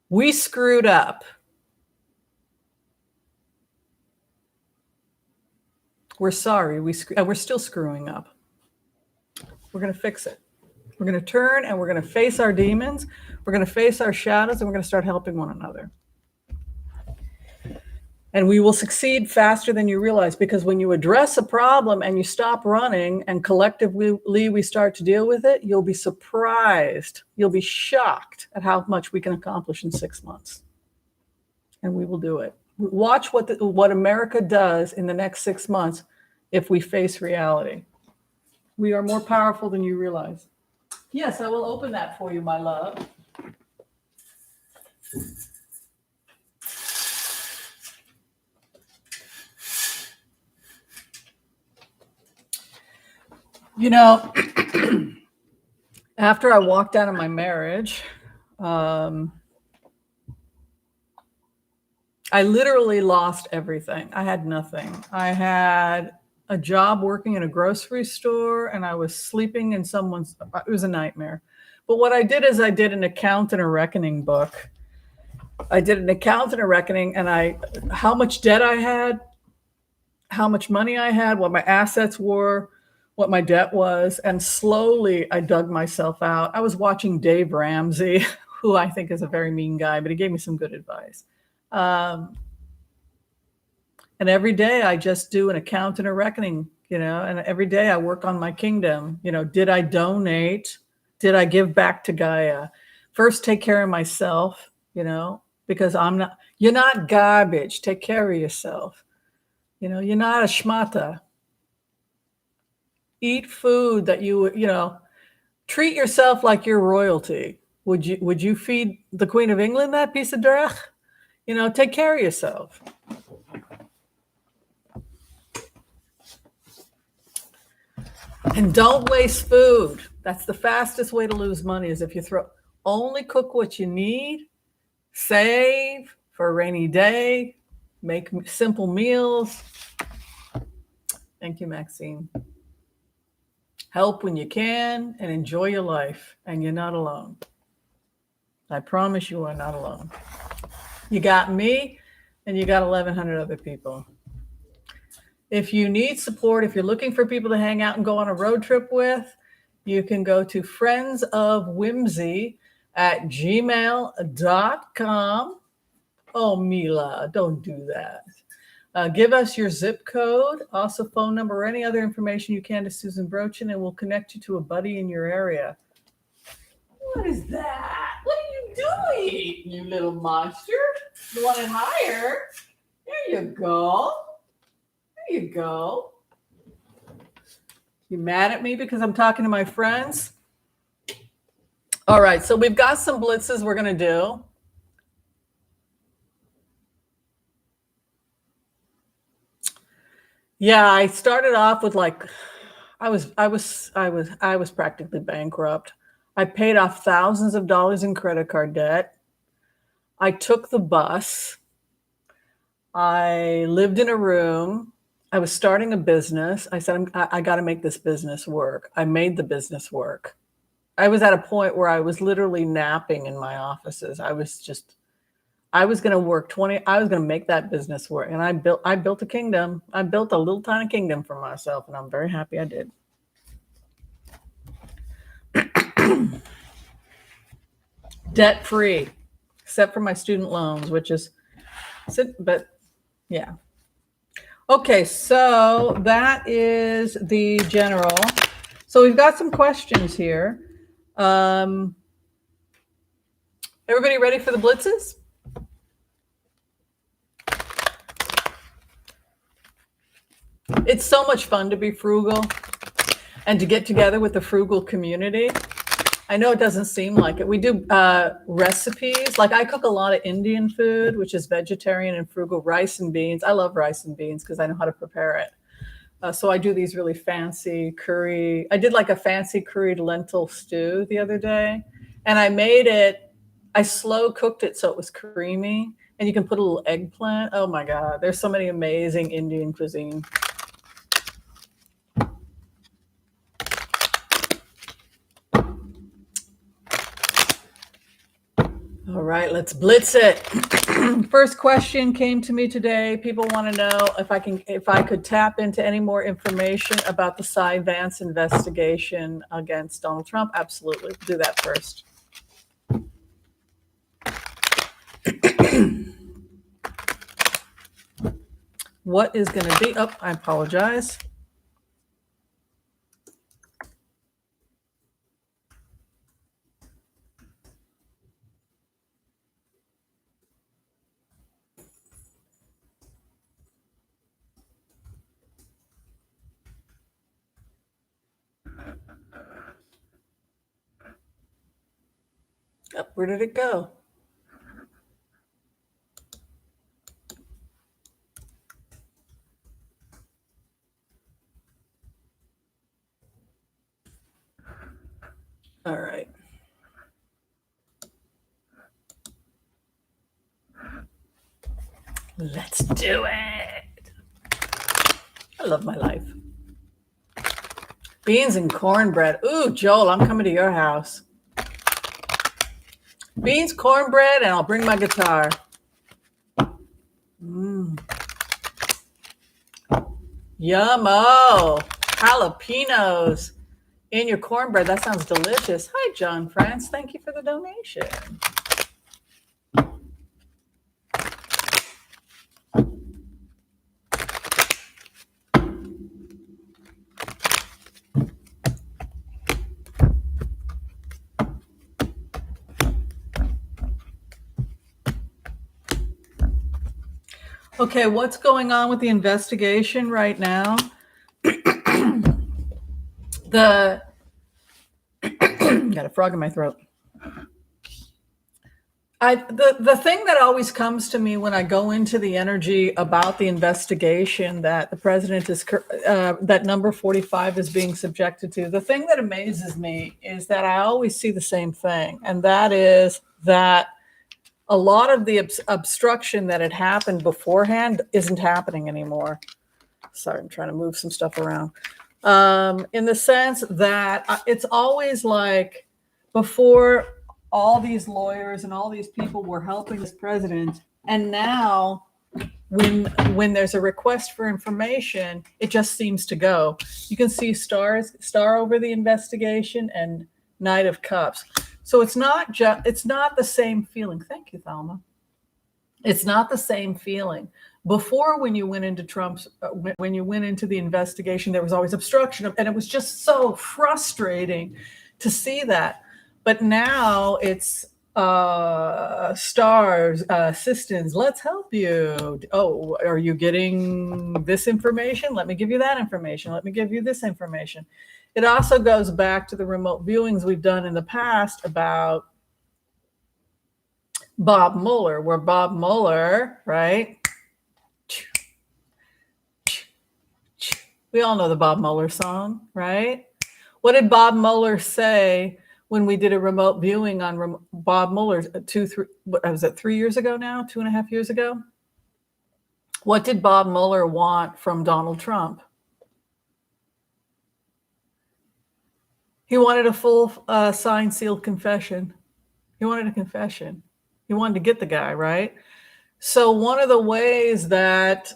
We screwed up. We're sorry. We're still screwing up. We're going to fix it. We're going to turn and we're going to face our demons. We're going to face our shadows, and we're going to start helping one another. And we will succeed faster than you realize, because when you address a problem and you stop running and collectively we start to deal with it, you'll be surprised. You'll be shocked at how much we can accomplish in 6 months. And we will do it. Watch what America does in the next 6 months if we face reality. We are more powerful than you realize. Yes, I will open that for you, my love. You know, after I walked out of my marriage, I literally lost everything. I had nothing. I had a job working in a grocery store, and I was sleeping in it was a nightmare. But what I did is I did an account and a reckoning book. I did an account and a reckoning, and how much debt I had, how much money I had, what my assets were, what my debt was, and slowly I dug myself out. I was watching Dave Ramsey, who I think is a very mean guy, but he gave me some good advice. And every day I just do an account and a reckoning, and every day I work on my kingdom. Did I donate? Did I give back to Gaia? First, take care of myself, because you're not garbage. Take care of yourself. You're not a schmata. Eat food that treat yourself like you're royalty. Would you feed the Queen of England that piece of drach? Take care of yourself. And don't waste food. That's the fastest way to lose money, is if you only cook what you need, save for a rainy day, make simple meals. Thank you, Maxine. Help when you can, and enjoy your life. And you're not alone. I promise you are not alone. You got me, and you got 1,100 other people. If you need support, if you're looking for people to hang out and go on a road trip with, you can go to Friendsofwhimsy at gmail.com. Oh, Mila, don't do that. Give us your zip code, also phone number, or any other information you can to Susan Brochin, and we'll connect you to a buddy in your area. What is that? What are you doing, you little monster? You want it higher? There you go. There you go. You mad at me because I'm talking to my friends? All right, so we've got some blitzes we're going to do. Yeah, I started off with I was practically bankrupt. I paid off thousands of dollars in credit card debt. I took the bus. I lived in a room. I was starting a business. I said, I got to make this business work. I made the business work. I was at a point where I was literally napping in my offices. I was going to work I was going to make that business work. And I built a kingdom. I built a little tiny kingdom for myself, and I'm very happy I did. Debt free, except for my student loans, but yeah. Okay, so that is the general. So we've got some questions here. Everybody ready for the blitzes? It's so much fun to be frugal and to get together with the frugal community. I know it doesn't seem like it. We do recipes. Like I cook a lot of Indian food, which is vegetarian and frugal, rice and beans. I love rice and beans because I know how to prepare it. So I do these really fancy curry. I did like a fancy curried lentil stew the other day, and I made it. I slow cooked it so it was creamy, and you can put a little eggplant. Oh my God, there's so many amazing Indian cuisine. All right, let's blitz it. First question came to me today. People want to know if I could tap into any more information about the Cy Vance investigation against Donald Trump. Absolutely. Do that first. What is going to be up? I apologize. Oh, where did it go? All right. Let's do it. I love my life. Beans and cornbread. Ooh, Joel, I'm coming to your house. Beans, cornbread, and I'll bring my guitar. Yummo. Jalapenos in your cornbread. That sounds delicious. Hi, John France. Thank you for the donation. Okay, what's going on with the investigation right now? Got a frog in my throat. The thing that always comes to me when I go into the energy about the investigation that the president is that number 45 is being subjected to, the thing that amazes me is that I always see the same thing, and that is that a lot of the obstruction that had happened beforehand isn't happening anymore. Sorry, I'm trying to move some stuff around. In the sense that it's always like before all these lawyers and all these people were helping this president, and now when there's a request for information, it just seems to go. You can see star over the investigation and Knight of Cups. So it's not the same feeling. Thank you, Thelma. It's not the same feeling. Before, when you went into the investigation, there was always obstruction, and it was just so frustrating to see that. But now it's stars, assistants, let's help you. Oh, are you getting this information? Let me give you that information. Let me give you this information. It also goes back to the remote viewings we've done in the past about Bob Mueller, where Bob Mueller, right? We all know the Bob Mueller song, right? What did Bob Mueller say when we did a remote viewing on Bob Mueller 3 years ago now, 2.5 years ago? What did Bob Mueller want from Donald Trump? He wanted a full signed, sealed confession. He wanted a confession. He wanted to get the guy, right? So one of the ways that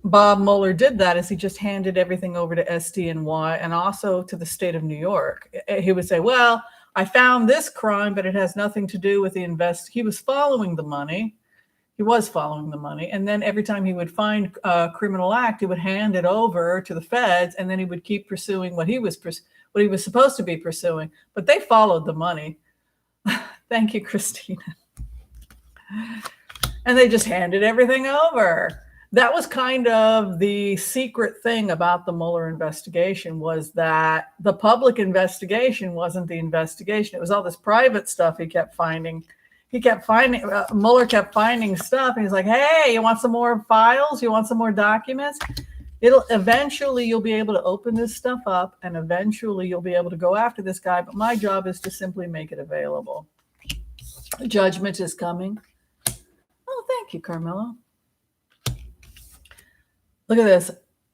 Bob Mueller did that is he just handed everything over to SDNY and also to the state of New York. He would say, well, I found this crime, but it has nothing to do with the He was following the money. He was following the money. And then every time he would find a criminal act, he would hand it over to the feds, and then he would keep pursuing what he was supposed to be pursuing. But they followed the money. Thank you, Christina. And they just handed everything over. That was kind of the secret thing about the Mueller investigation, was that the public investigation wasn't the investigation. It was all this private stuff he kept finding. Mueller kept finding stuff. And he's like, hey, you want some more files? You want some more documents? Eventually you'll be able to open this stuff up, and eventually you'll be able to go after this guy. But my job is to simply make it available. Judgment is coming. Oh, thank you, Carmelo. Look at this.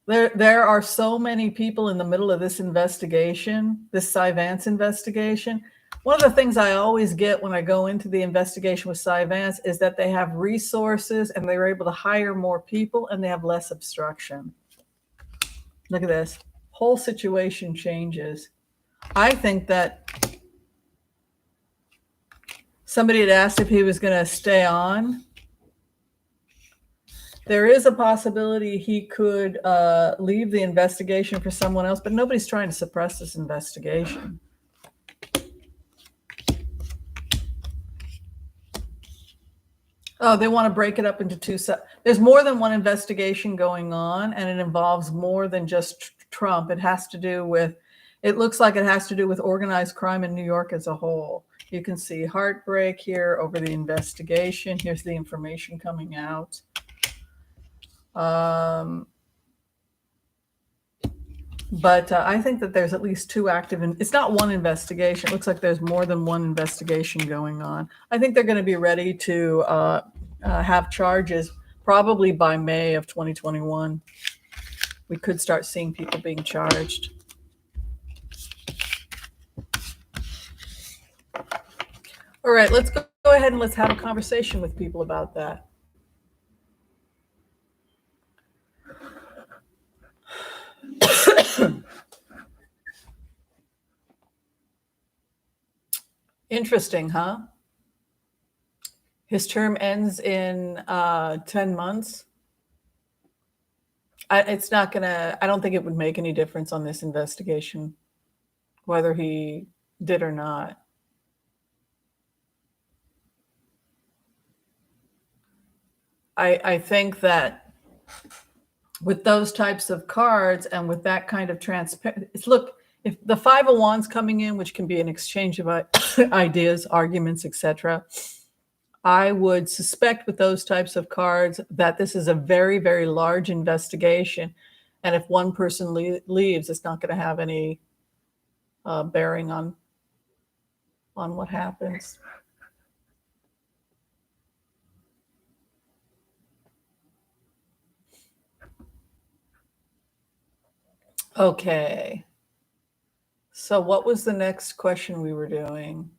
There are so many people in the middle of this investigation, this Cy Vance investigation. One of the things I always get when I go into the investigation with Cy Vance is that they have resources and they're able to hire more people and they have less obstruction. Look at this. Whole situation changes. I think that somebody had asked if he was going to stay on. There is a possibility he could leave the investigation for someone else, but nobody's trying to suppress this investigation. Oh, they want to break it up into two. There's more than one investigation going on, and it involves more than just Trump. It looks like it has to do with organized crime in New York as a whole. You can see heartbreak here over the investigation. Here's the information coming out. But I think that there's at least two active, and it's not one investigation. It looks like there's more than one investigation going on. I think they're going to be ready to have charges probably by May of 2021. We could start seeing people being charged. All right, let's go ahead and let's have a conversation with people about that. Interesting, huh? His term ends in 10 months. I don't think it would make any difference on this investigation, whether he did or not. I think that with those types of cards and with that kind of transparency, look, if the Five of Wands coming in, which can be an exchange of ideas, arguments, etc., I would suspect with those types of cards that this is a very, very large investigation. And if one person leaves, it's not going to have any bearing on what happens. Okay. So what was the next question we were doing?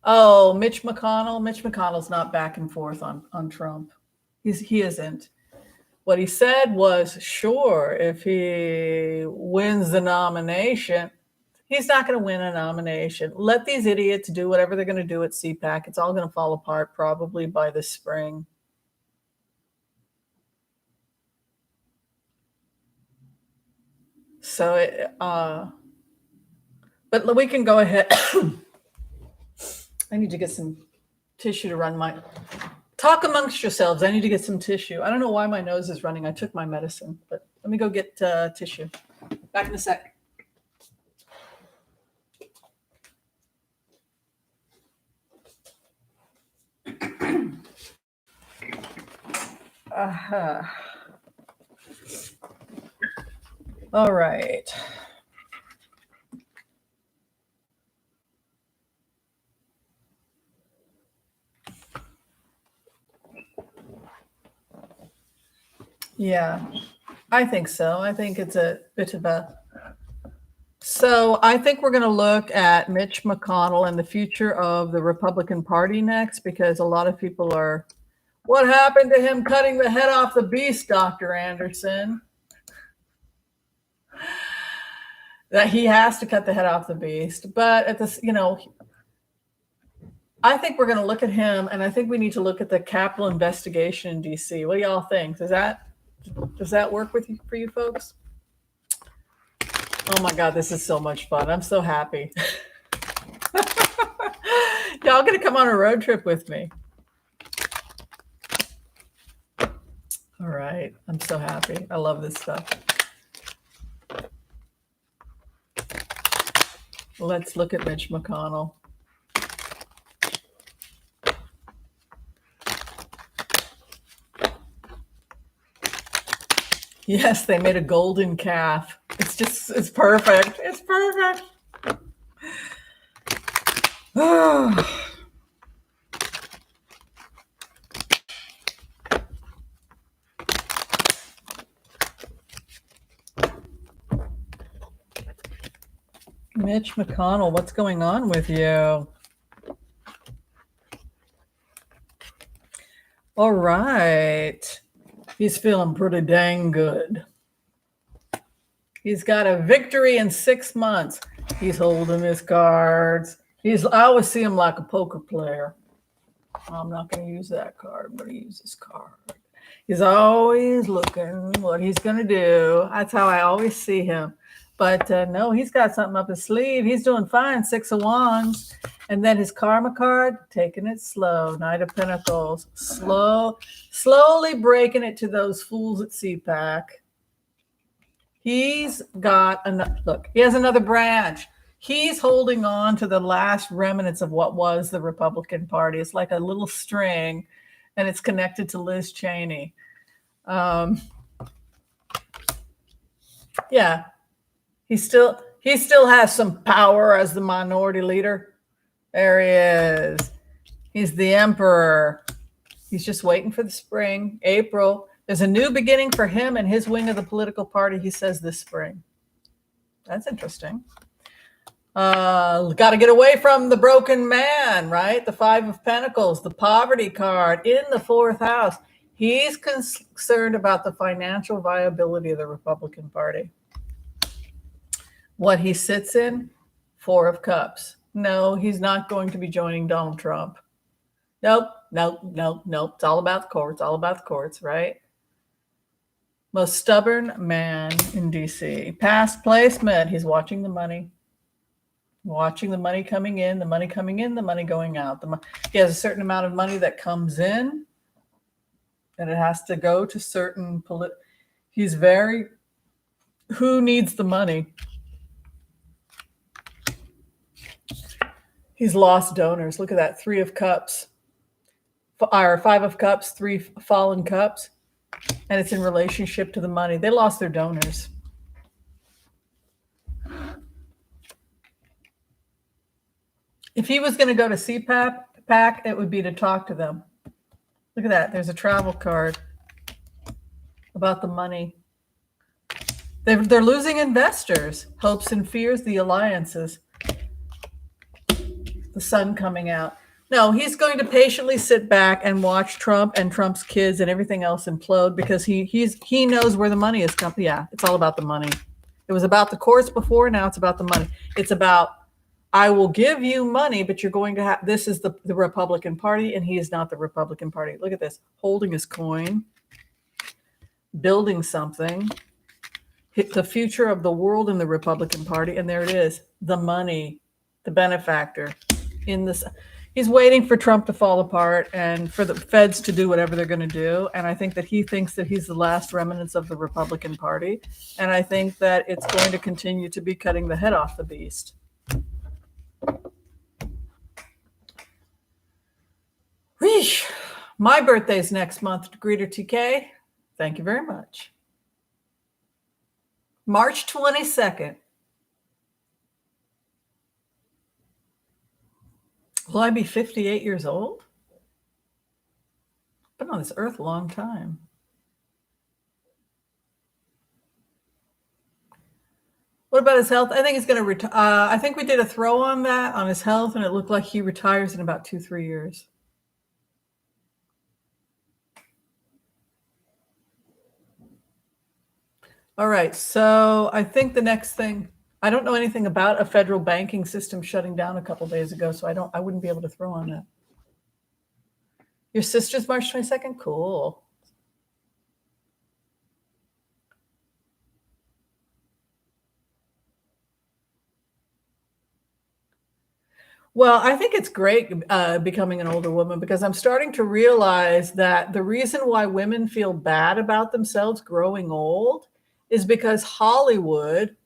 Oh, Mitch McConnell. Mitch McConnell's not back and forth on Trump. He isn't. What he said was, sure, if he wins the nomination, he's not going to win a nomination. Let these idiots do whatever they're going to do at CPAC. It's all going to fall apart probably by the spring. So, but we can go ahead. I need to get some tissue to run my... Talk amongst yourselves. I need to get some tissue. I don't know why my nose is running. I took my medicine, but let me go get tissue. Back in a sec. All right. Yeah, I think so. I think it's a bit of a... So I think we're going to look at Mitch McConnell and the future of the Republican Party next, because a lot of people are, what happened to him cutting the head off the beast, Dr. Anderson? That he has to cut the head off the beast. But at this, I think we're going to look at him, and I think we need to look at the Capitol investigation in DC. What do y'all think? Does that work for you folks? Oh my God, this is so much fun. I'm so happy. Y'all gonna come on a road trip with me. All right. I'm so happy. I love this stuff. Let's look at Mitch McConnell. Yes, they made a golden calf. It's perfect. It's perfect. Mitch McConnell, what's going on with you? All right. He's feeling pretty dang good. He's got a victory in 6 months. He's holding his cards. I always see him like a poker player. I'm not going to use that card. I'm going to use this card. He's always looking what he's going to do. That's how I always see him. But no, he's got something up his sleeve. He's doing fine. 6 of Wands. And then his karma card, taking it slow. Knight of Pentacles. Slowly breaking it to those fools at CPAC. He's got look, he has another branch. He's holding on to the last remnants of what was the Republican Party. It's like a little string, and it's connected to Liz Cheney. Yeah, he still has some power as the minority leader. There he is. He's the emperor. He's just waiting for the spring, April. There's a new beginning for him and his wing of the political party, he says, this spring. That's interesting. Got to get away from the broken man, right? The 5 of Pentacles, the poverty card in the 4th house. He's concerned about the financial viability of the Republican Party. What he sits in, 4 of Cups. No, he's not going to be joining Donald Trump. Nope. It's all about the courts, right? Most stubborn man in DC. Past placement. He's watching the money. Watching the money coming in, the money going out. He has a certain amount of money that comes in, and it has to go to certain He's very, who needs the money? He's lost donors. Look at that, 3 of Cups. Or 5 of Cups, 3 fallen cups. And it's in relationship to the money. They lost their donors. If he was going to go to CPAC, it would be to talk to them. Look at that. There's a travel card about the money. They're losing investors. Hopes and fears, the alliances. The sun coming out. No, he's going to patiently sit back and watch Trump and Trump's kids and everything else implode because he knows where the money is coming. Yeah, it's all about the money. It was about the courts before. Now it's about the money. It's about, I will give you money, but you're going to have, this is the Republican Party, and he is not the Republican Party. Look at this, holding his coin, building something, the future of the world in the Republican Party, and there it is, the money, the benefactor in this. He's waiting for Trump to fall apart and for the feds to do whatever they're going to do. And I think that he thinks that he's the last remnants of the Republican Party. And I think that it's going to continue to be cutting the head off the beast. Wheesh. My birthday's next month, Greeter TK. Thank you very much. March 22nd. Will I be 58 years old? Been on this earth a long time. What about his health? I think he's going to retire. I think we did a throw on that, on his health, and it looked like he retires in about 2-3 years. All right. So I think the next thing, I don't know anything about a federal banking system shutting down a couple days ago, so I wouldn't be able to throw on that. Your sister's March 22nd? Cool. Well, I think it's great becoming an older woman because I'm starting to realize that the reason why women feel bad about themselves growing old is because Hollywood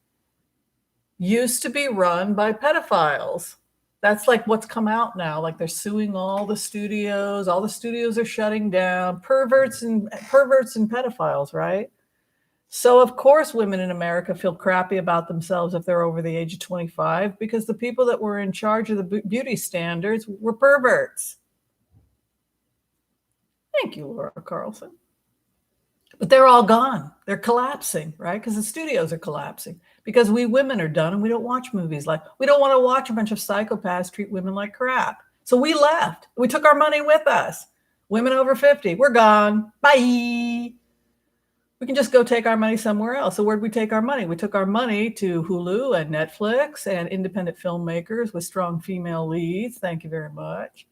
used to be run by pedophiles. That's like what's come out now. Like they're suing all the studios. All the studios are shutting down. Perverts and pedophiles, right? So of course women in America feel crappy about themselves if they're over the age of 25 because the people that were in charge of the beauty standards were perverts. Thank you, Laura Carlson. But they're all gone. They're collapsing, right? Because the studios are collapsing because we women are done and we don't watch movies we don't want to watch a bunch of psychopaths treat women like crap. So we left. We took our money with us. Women over 50, we're gone. Bye. We can just go take our money somewhere else. So where'd we take our money? We took our money to Hulu and Netflix and independent filmmakers with strong female leads. Thank you very much.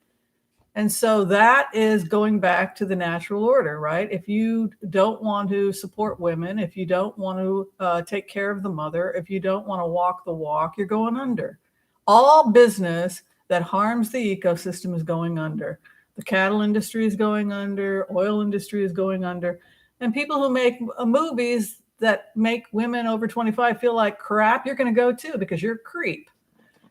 And so that is going back to the natural order, right? If you don't want to support women, if you don't want to take care of the mother, if you don't want to walk the walk, you're going under. All business that harms the ecosystem is going under. The cattle industry is going under, oil industry is going under. And people who make movies that make women over 25 feel like crap, you're going to go too because you're a creep.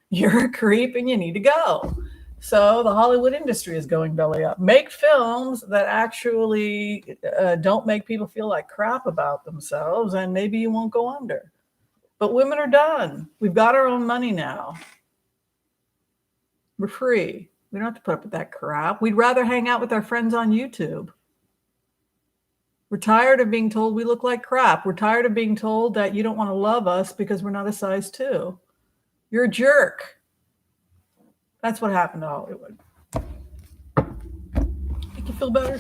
You're a creep and you need to go. So the Hollywood industry is going belly up. Make films that actually don't make people feel like crap about themselves, and maybe you won't go under. But women are done. We've got our own money now. We're free. We don't have to put up with that crap. We'd rather hang out with our friends on YouTube. We're tired of being told we look like crap. We're tired of being told that you don't want to love us because we're not a size 2. You're a jerk. That's what happened to Hollywood. Make you feel better?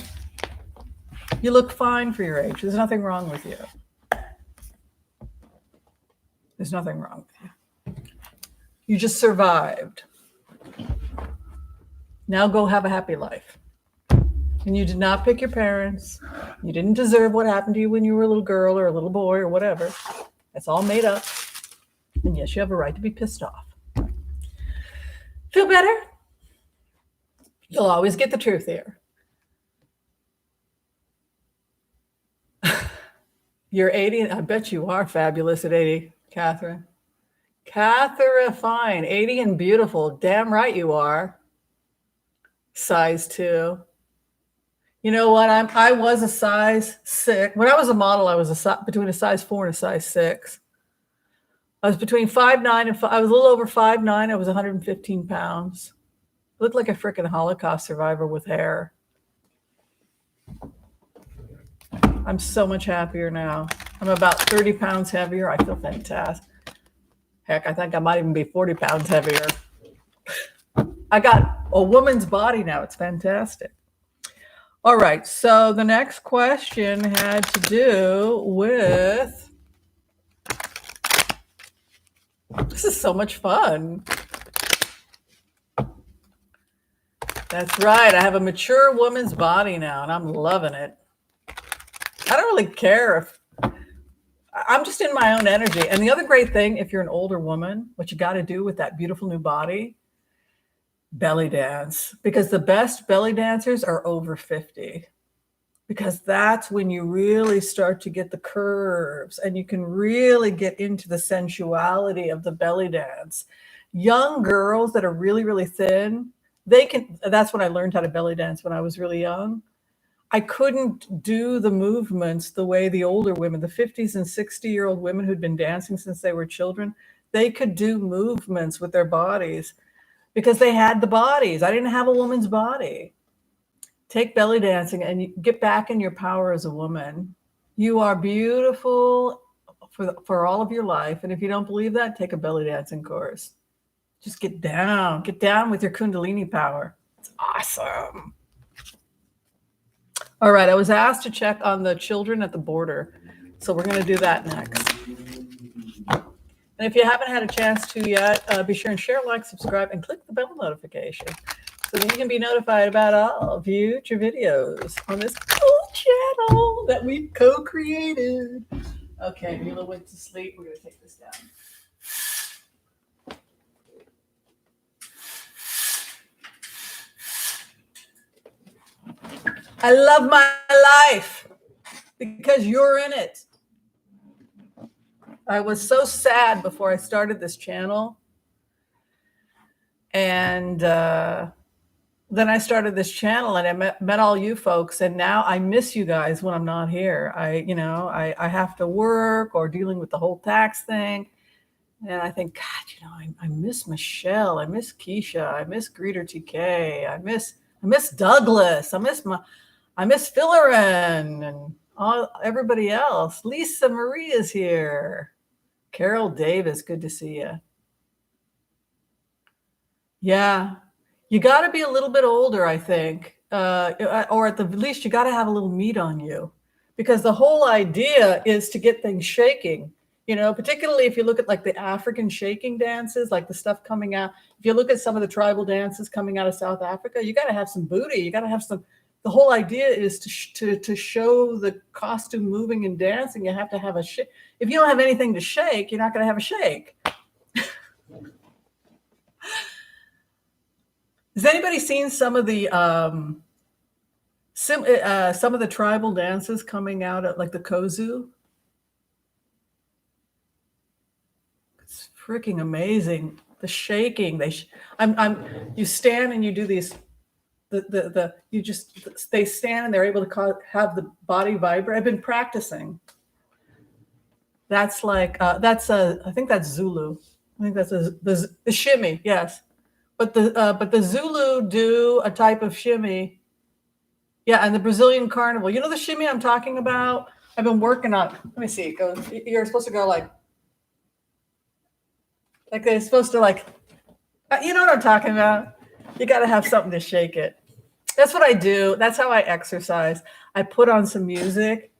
You look fine for your age. There's nothing wrong with you. There's nothing wrong with you. You just survived. Now go have a happy life. And you did not pick your parents. You didn't deserve what happened to you when you were a little girl or a little boy or whatever. That's all made up. And yes, you have a right to be pissed off. Feel better? You'll always get the truth here. You're 80. I bet you are fabulous at 80, Catherine. Catherine, fine. 80 and beautiful. Damn right you are. Size 2. You know what? I was a size 6. When I was a model, I was between a size 4 and a size 6. I was between 5'9" and I was a little over 5'9". I was 115 pounds. I looked like a freaking Holocaust survivor with hair. I'm so much happier now. I'm about 30 pounds heavier. I feel fantastic. Heck, I think I might even be 40 pounds heavier. I got a woman's body now. It's fantastic. All right. So the next question had to do with... This is so much fun. That's right. I have a mature woman's body now, and I'm loving it. I don't really care if I'm just in my own energy. And the other great thing, if you're an older woman, what you got to do with that beautiful new body, belly dance. Because the best belly dancers are over 50. Because that's when you really start to get the curves and you can really get into the sensuality of the belly dance. Young girls that are really, really thin, that's when I learned how to belly dance when I was really young. I couldn't do the movements the way the older women, the 50s and 60-year-old women who'd been dancing since they were children, they could do movements with their bodies because they had the bodies. I didn't have a woman's body. Take belly dancing and you get back in your power as a woman. You are beautiful for all of your life. And if you don't believe that, take a belly dancing course. Just get down with your Kundalini power. It's awesome. All right, I was asked to check on the children at the border. So we're going to do that next. And if you haven't had a chance to yet, be sure and share, like, subscribe, and click the bell notification so that you can be notified about all future videos on this cool channel that we've co-created. Okay, Mila went to sleep. We're going to take this down. I love my life because you're in it. I was so sad before I started this channel. And then I started this channel and I met all you folks. And now I miss you guys when I'm not here. I have to work or dealing with the whole tax thing. And I think, God, I miss Michelle. I miss Keisha. I miss Greeter TK. I miss Douglas. I miss Fillerin and everybody else. Lisa Marie is here. Carol Davis, good to see you. Yeah, you got to be a little bit older, I think, or at the least, you got to have a little meat on you, because the whole idea is to get things shaking. Particularly if you look at like the African shaking dances, like the stuff coming out. If you look at some of the tribal dances coming out of South Africa, you got to have some booty. You got to have some. The whole idea is to show the costume moving and dancing. You have to have a shake. If you don't have anything to shake, you're not going to have a shake. Has anybody seen some of the tribal dances coming out at like the Kozu? It's freaking amazing. The shaking. You stand and you do these. They stand and they're able to have the body vibrate. I've been practicing. That's like I think that's Zulu. I think that's the shimmy. Yes. But the Zulu do a type of shimmy. Yeah, and the Brazilian carnival. You know the shimmy I'm talking about? I've been working on. Let me see. It goes. You're supposed to go like they're supposed to like. You know what I'm talking about? You got to have something to shake it. That's what I do. That's how I exercise. I put on some music,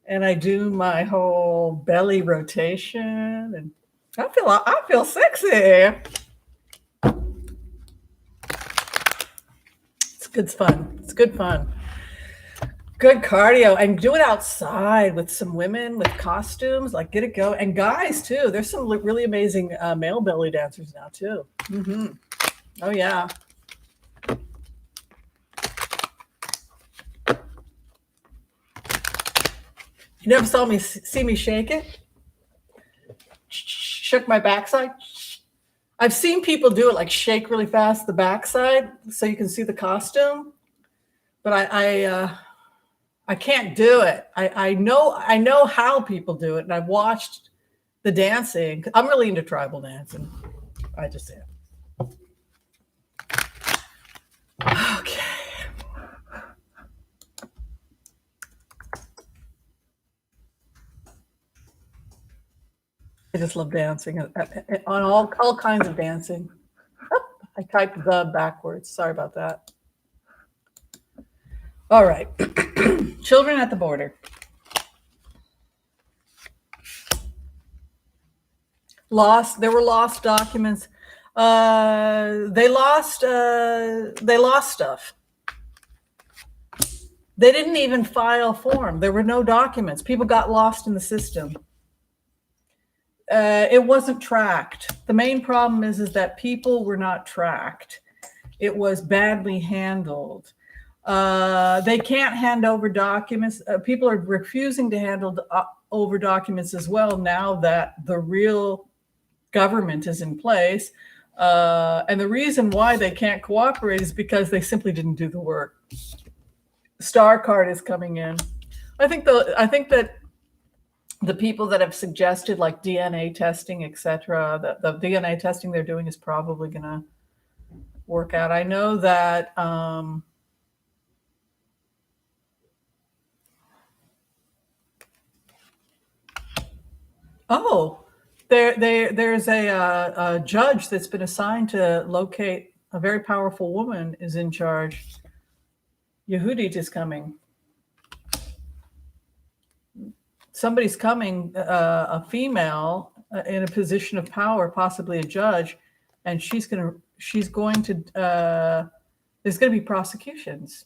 and I do my whole belly rotation, and I feel sexy. It's fun. It's good fun. Good cardio, and do it outside with some women with costumes. Like, get it go, and guys too. There's some really amazing male belly dancers now too. Mm-hmm. Oh yeah. You never see me shake it. Shook my backside. I've seen people do it, like shake really fast the backside so you can see the costume, but I can't do it. I know how people do it, and I've watched the dancing. I'm really into tribal dancing. I just am. Okay. I just love dancing on all kinds of dancing. I typed the backwards. Sorry about that. All right. Children at the border. There were lost documents. They lost stuff. They didn't even file form. There were no documents. People got lost in the system. It wasn't tracked. The main problem is that people were not tracked. It was badly handled. They can't hand over documents. People are refusing to hand over documents as well now that the real government is in place. And the reason why they can't cooperate is because they simply didn't do the work. Star card is coming in. I think that the people that have suggested like DNA testing, etc., the DNA testing they're doing is probably going to work out. I know that there's a judge that's been assigned to locate a very powerful woman is in charge. Yehudit is coming. Somebody's coming, a female in a position of power, possibly a judge, and she's going to there's going to be prosecutions.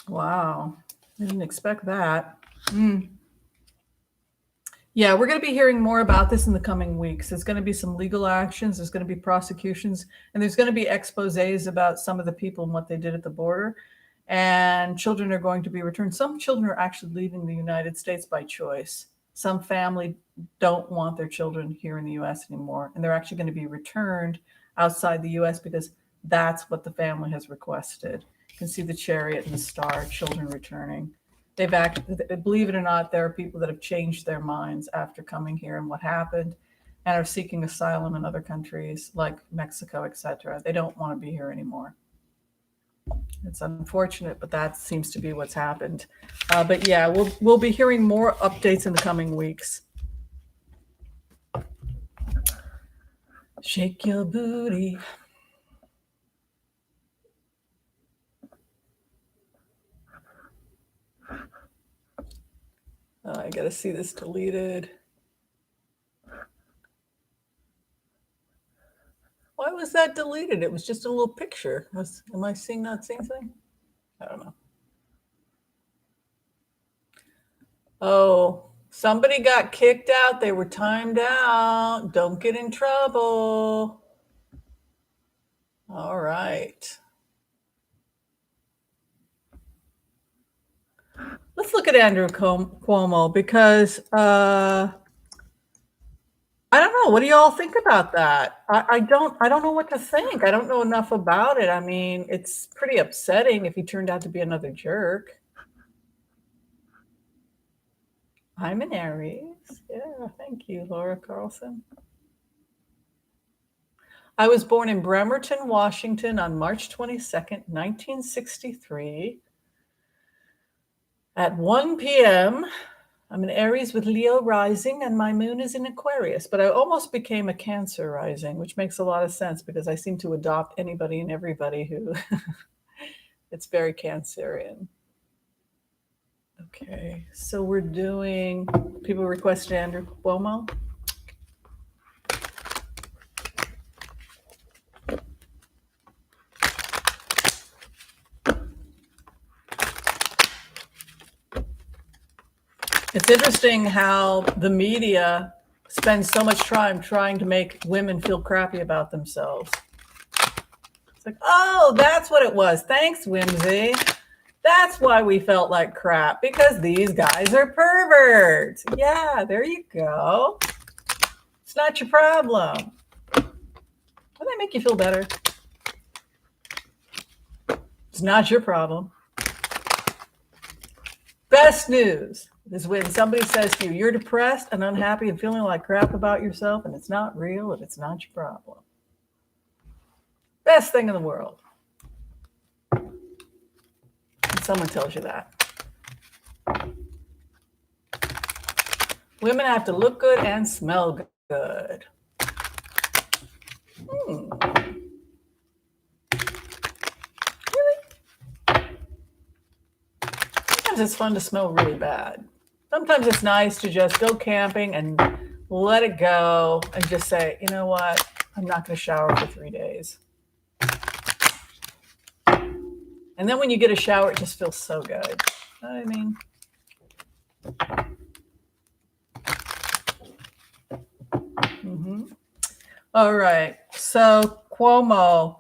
Wow, I didn't expect that. Yeah, we're going to be hearing more about this in the coming weeks. There's going to be some legal actions, there's going to be prosecutions, and there's going to be exposés about some of the people and what they did at the border. And children are going to be returned. Some children are actually leaving the United States by choice. Some family don't want their children here in the US anymore, and they're actually going to be returned outside the US because that's what the family has requested. You can see the chariot and the star, children returning. Believe it or not, there are people that have changed their minds after coming here and what happened and are seeking asylum in other countries like Mexico, etc. They don't want to be here anymore. It's unfortunate, but that seems to be what's happened. But yeah, we'll be hearing more updates in the coming weeks. Shake your booty. I gotta see this deleted. Why was that deleted? It was just a little picture. Am I not seeing something? I don't know. Oh, somebody got kicked out. They were timed out. Don't get in trouble. All right. Let's look at Andrew Cuomo because I don't know. What do you all think about that? I don't know what to think. I don't know enough about it. I mean, it's pretty upsetting if he turned out to be another jerk. I'm an Aries. Yeah, thank you, Laura Carlson. I was born in Bremerton, Washington on March 22nd, 1963 at 1 p.m. I'm an Aries with Leo rising, and my moon is in Aquarius, but I almost became a Cancer rising, which makes a lot of sense because I seem to adopt anybody and everybody who it's very Cancerian. Okay, so we're doing, people requested Andrew Cuomo. It's interesting how the media spends so much time trying to make women feel crappy about themselves. It's like, oh, that's what it was. Thanks, Whimsy. That's why we felt like crap, because these guys are perverts. Yeah, there you go. It's not your problem. Doesn't that make you feel better? It's not your problem. Best news is when somebody says to you, you're depressed and unhappy and feeling like crap about yourself, and it's not real and it's not your problem. Best thing in the world. And someone tells you that. Women have to look good and smell good. Really? Sometimes it's fun to smell really bad. Sometimes it's nice to just go camping and let it go and just say, you know what? I'm not going to shower for 3 days. And then when you get a shower, it just feels so good. You know what I mean? Mm-hmm. All right. So Cuomo,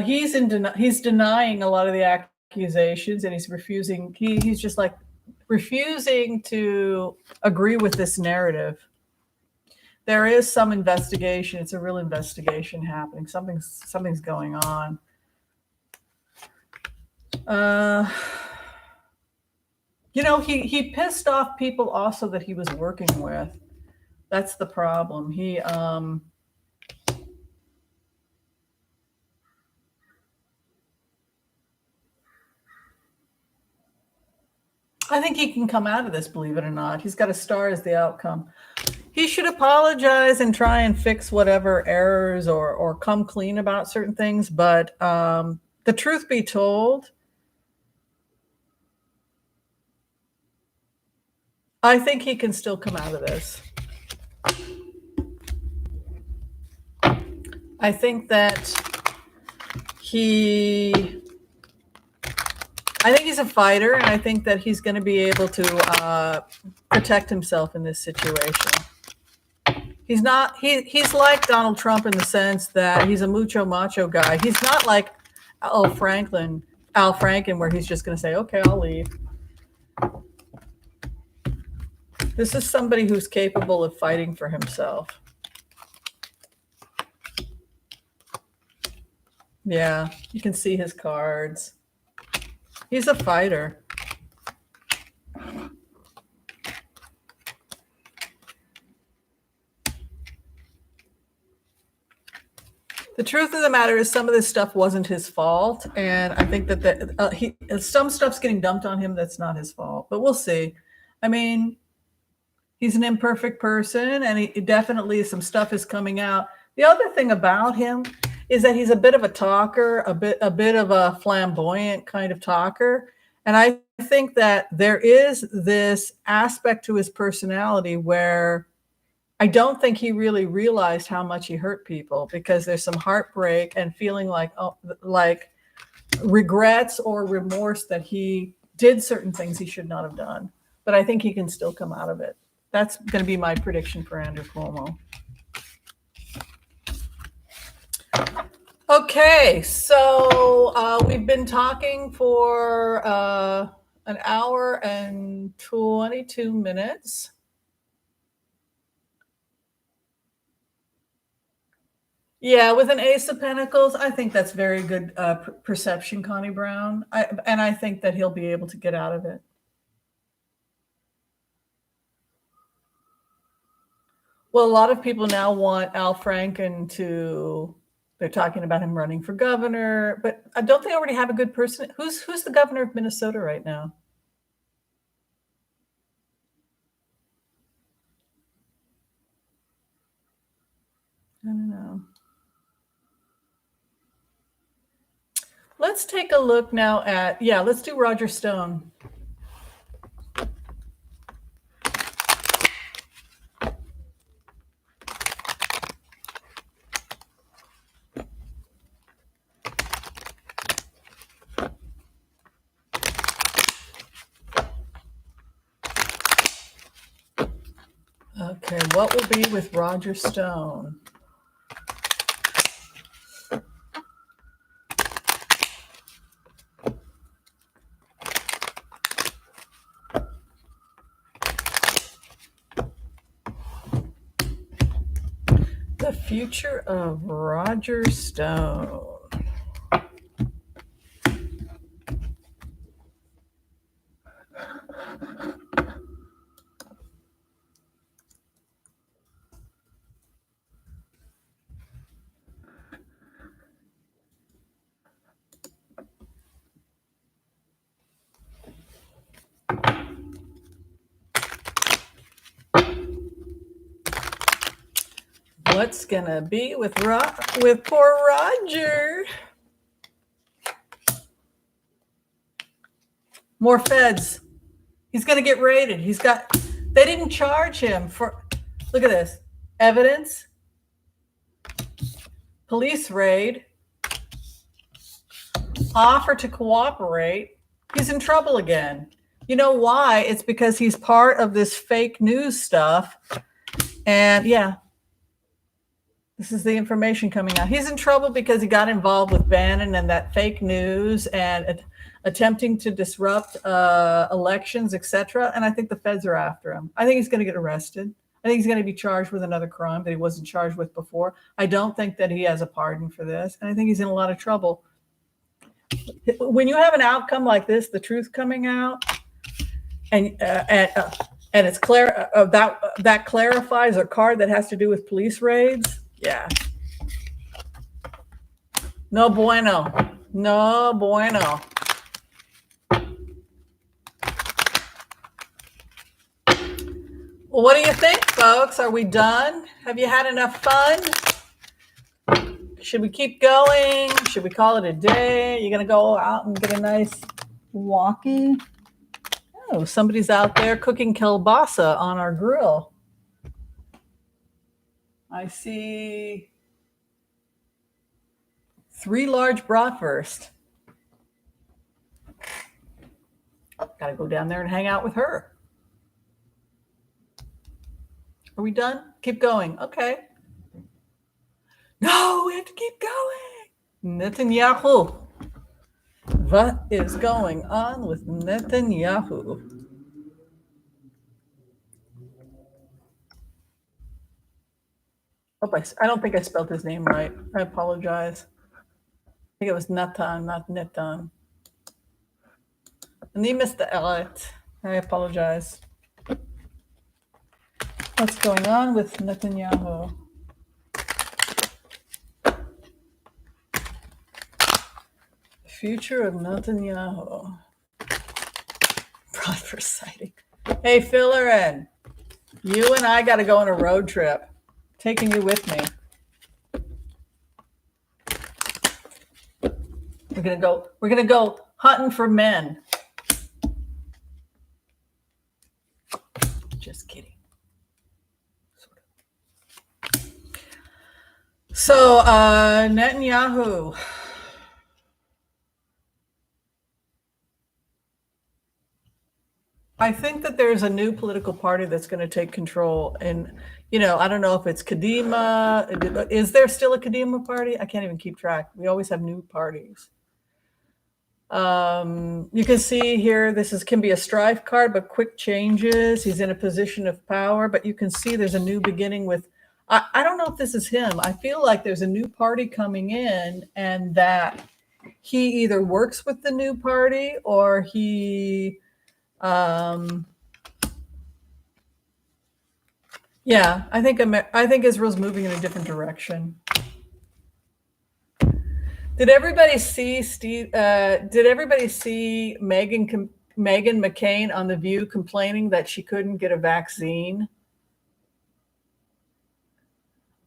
he's denying a lot of the accusations, and he's refusing. He's just like refusing to agree with this narrative. There is some investigation. It's a real investigation happening. Something's going on. You know, he pissed off people also that he was working with. That's the problem. I think he can come out of this, believe it or not. He's got a star as the outcome. He should apologize and try and fix whatever errors or come clean about certain things. But the truth be told, I think he can still come out of this. I think that I think he's a fighter, and I think that he's going to be able to protect himself in this situation. He's not. He's like Donald Trump in the sense that he's a macho guy. He's not like Al Franken, where he's just going to say, "Okay, I'll leave." This is somebody who's capable of fighting for himself. Yeah, you can see his cards. He's a fighter. The truth of the matter is some of this stuff wasn't his fault, and I think that some stuff's getting dumped on him that's not his fault, but we'll see. I mean, he's an imperfect person, and he definitely some stuff is coming out. The other thing about him is that he's a bit of a talker, a bit of a flamboyant kind of talker, and I think that there is this aspect to his personality where I don't think he really realized how much he hurt people, because there's some heartbreak and feeling like regrets or remorse that he did certain things he should not have done. But I think he can still come out of it. That's going to be my prediction for Andrew Cuomo. Okay, so we've been talking for an hour and 22 minutes. Yeah, with an Ace of Pentacles, I think that's very good perception, Connie Brown. And I think that he'll be able to get out of it. Well, a lot of people now want Al Franken they're talking about him running for governor, but don't they already have a good person? Who's the governor of Minnesota right now? I don't know. Let's take a look now at, let's do Roger Stone. Okay, what will be with Roger Stone? The future of Roger Stone. What's gonna be with poor Roger? More feds. He's gonna get raided. They didn't charge him for, look at this. Evidence, police raid, offer to cooperate. He's in trouble again. You know why? It's because he's part of this fake news stuff. And this is the information coming out. He's in trouble because he got involved with Bannon and that fake news and attempting to disrupt elections, etc. And I think the feds are after him. I think he's going to get arrested. I think he's going to be charged with another crime that he wasn't charged with before. I don't think that he has a pardon for this. And I think he's in a lot of trouble. When you have an outcome like this, the truth coming out, and it's clear that clarifies a card that has to do with police raids. Yeah. No bueno. No bueno. Well, what do you think, folks? Are we done? Have you had enough fun? Should we keep going? Should we call it a day? You're going to go out and get a nice walkie? Oh, somebody's out there cooking kielbasa on our grill. I see 3 large bratwurst. Got to go down there and hang out with her. Are we done? Keep going. Okay. No, we have to keep going. Netanyahu. What is going on with Netanyahu? Oh, I don't think I spelled his name right. I apologize. I think it was Natan, not Netan. And he missed the L. I apologize. What's going on with Netanyahu? Future of Netanyahu. Broad for sighting. Hey, Fillerin, you and I got to go on a road trip. Taking you with me. We're gonna go hunting for men. Just kidding. So Netanyahu. I think that there's a new political party that's going to take control. And, I don't know if it's Kadima. Is there still a Kadima party? I can't even keep track. We always have new parties. You can see here, can be a strife card, but quick changes. He's in a position of power, but you can see there's a new beginning with, I don't know if this is him. I feel like there's a new party coming in and that he either works with the new party or he, I think Israel's moving in a different direction. Did everybody see Meghan McCain on The View complaining that she couldn't get a vaccine?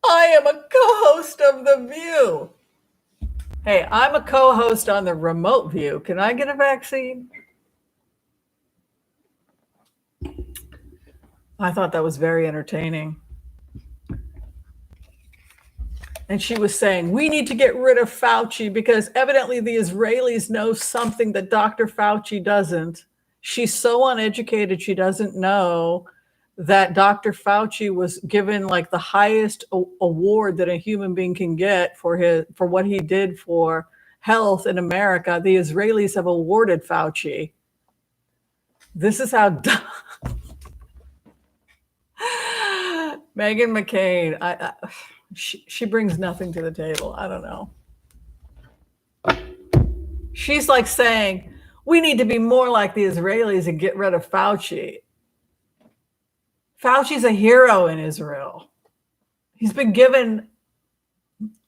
I am a co-host of The View. Hey, I'm a co-host on the remote view. Can I get a vaccine? I thought that was very entertaining. And she was saying, we need to get rid of Fauci because evidently the Israelis know something that Dr. Fauci doesn't. She's so uneducated, she doesn't know that Dr. Fauci was given like the highest award that a human being can get for what he did for health in America. The Israelis have awarded Fauci. This is how Meghan McCain, she brings nothing to the table. I don't know. She's like saying, we need to be more like the Israelis and get rid of Fauci. Fauci's a hero in Israel. He's been given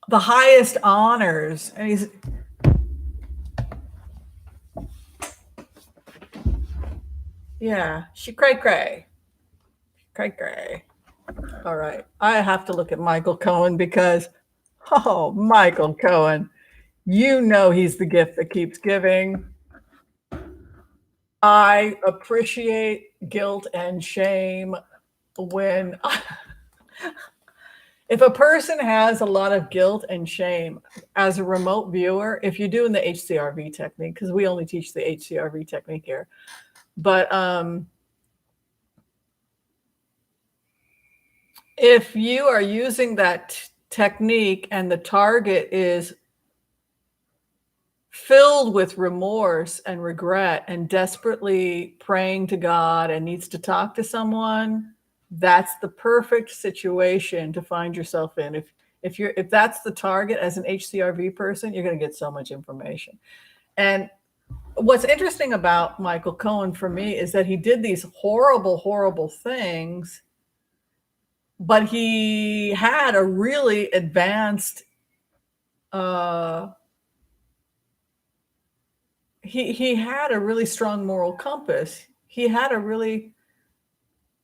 the highest honors, and he's she cray. All right, I have to look at Michael Cohen because, Michael Cohen, he's the gift that keeps giving. I appreciate guilt and shame when if a person has a lot of guilt and shame as a remote viewer, if you're doing the HCRV technique, because we only teach the HCRV technique here, but if you are using that technique and the target is filled with remorse and regret and desperately praying to God and needs to talk to someone, that's the perfect situation to find yourself in. If that's the target as an HCRV person, you're going to get so much information. And what's interesting about Michael Cohen for me is that he did these horrible things, but he had a really advanced he had a really strong moral compass. He had a really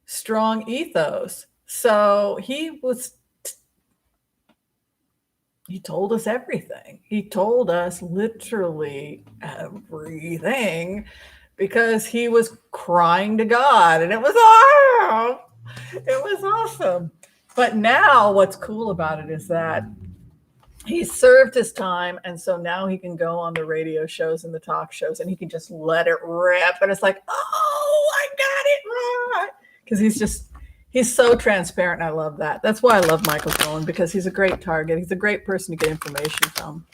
strong ethos. So he told us everything. He told us literally everything because he was crying to God, and it was awesome. But now what's cool about it is that he served his time, and so now he can go on the radio shows and the talk shows, and he can just let it rip. And it's like, oh, I got it right, because he's so transparent. And I love that. That's why I love Michael Cohen, because he's a great target. He's a great person to get information from.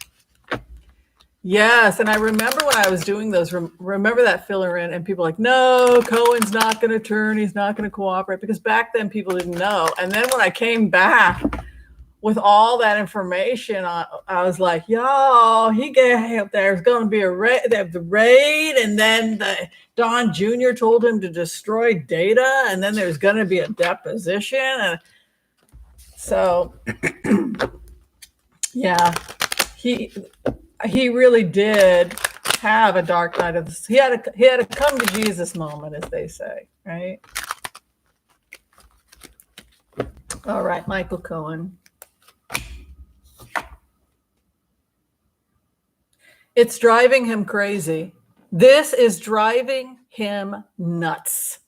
Yes, and I remember when I was doing those, remember that filler in, and people were like, no, Cohen's not going to turn, he's not going to cooperate, because back then people didn't know. And then when I came back with all that information, I was like, yo, there's going to be a raid, the raid, and then Don Jr. told him to destroy data, and then there's going to be a deposition. And so, yeah, he really did have a dark night of this. He had a come to Jesus moment, as they say, right? All right, Michael Cohen. It's driving him crazy. This is driving him nuts.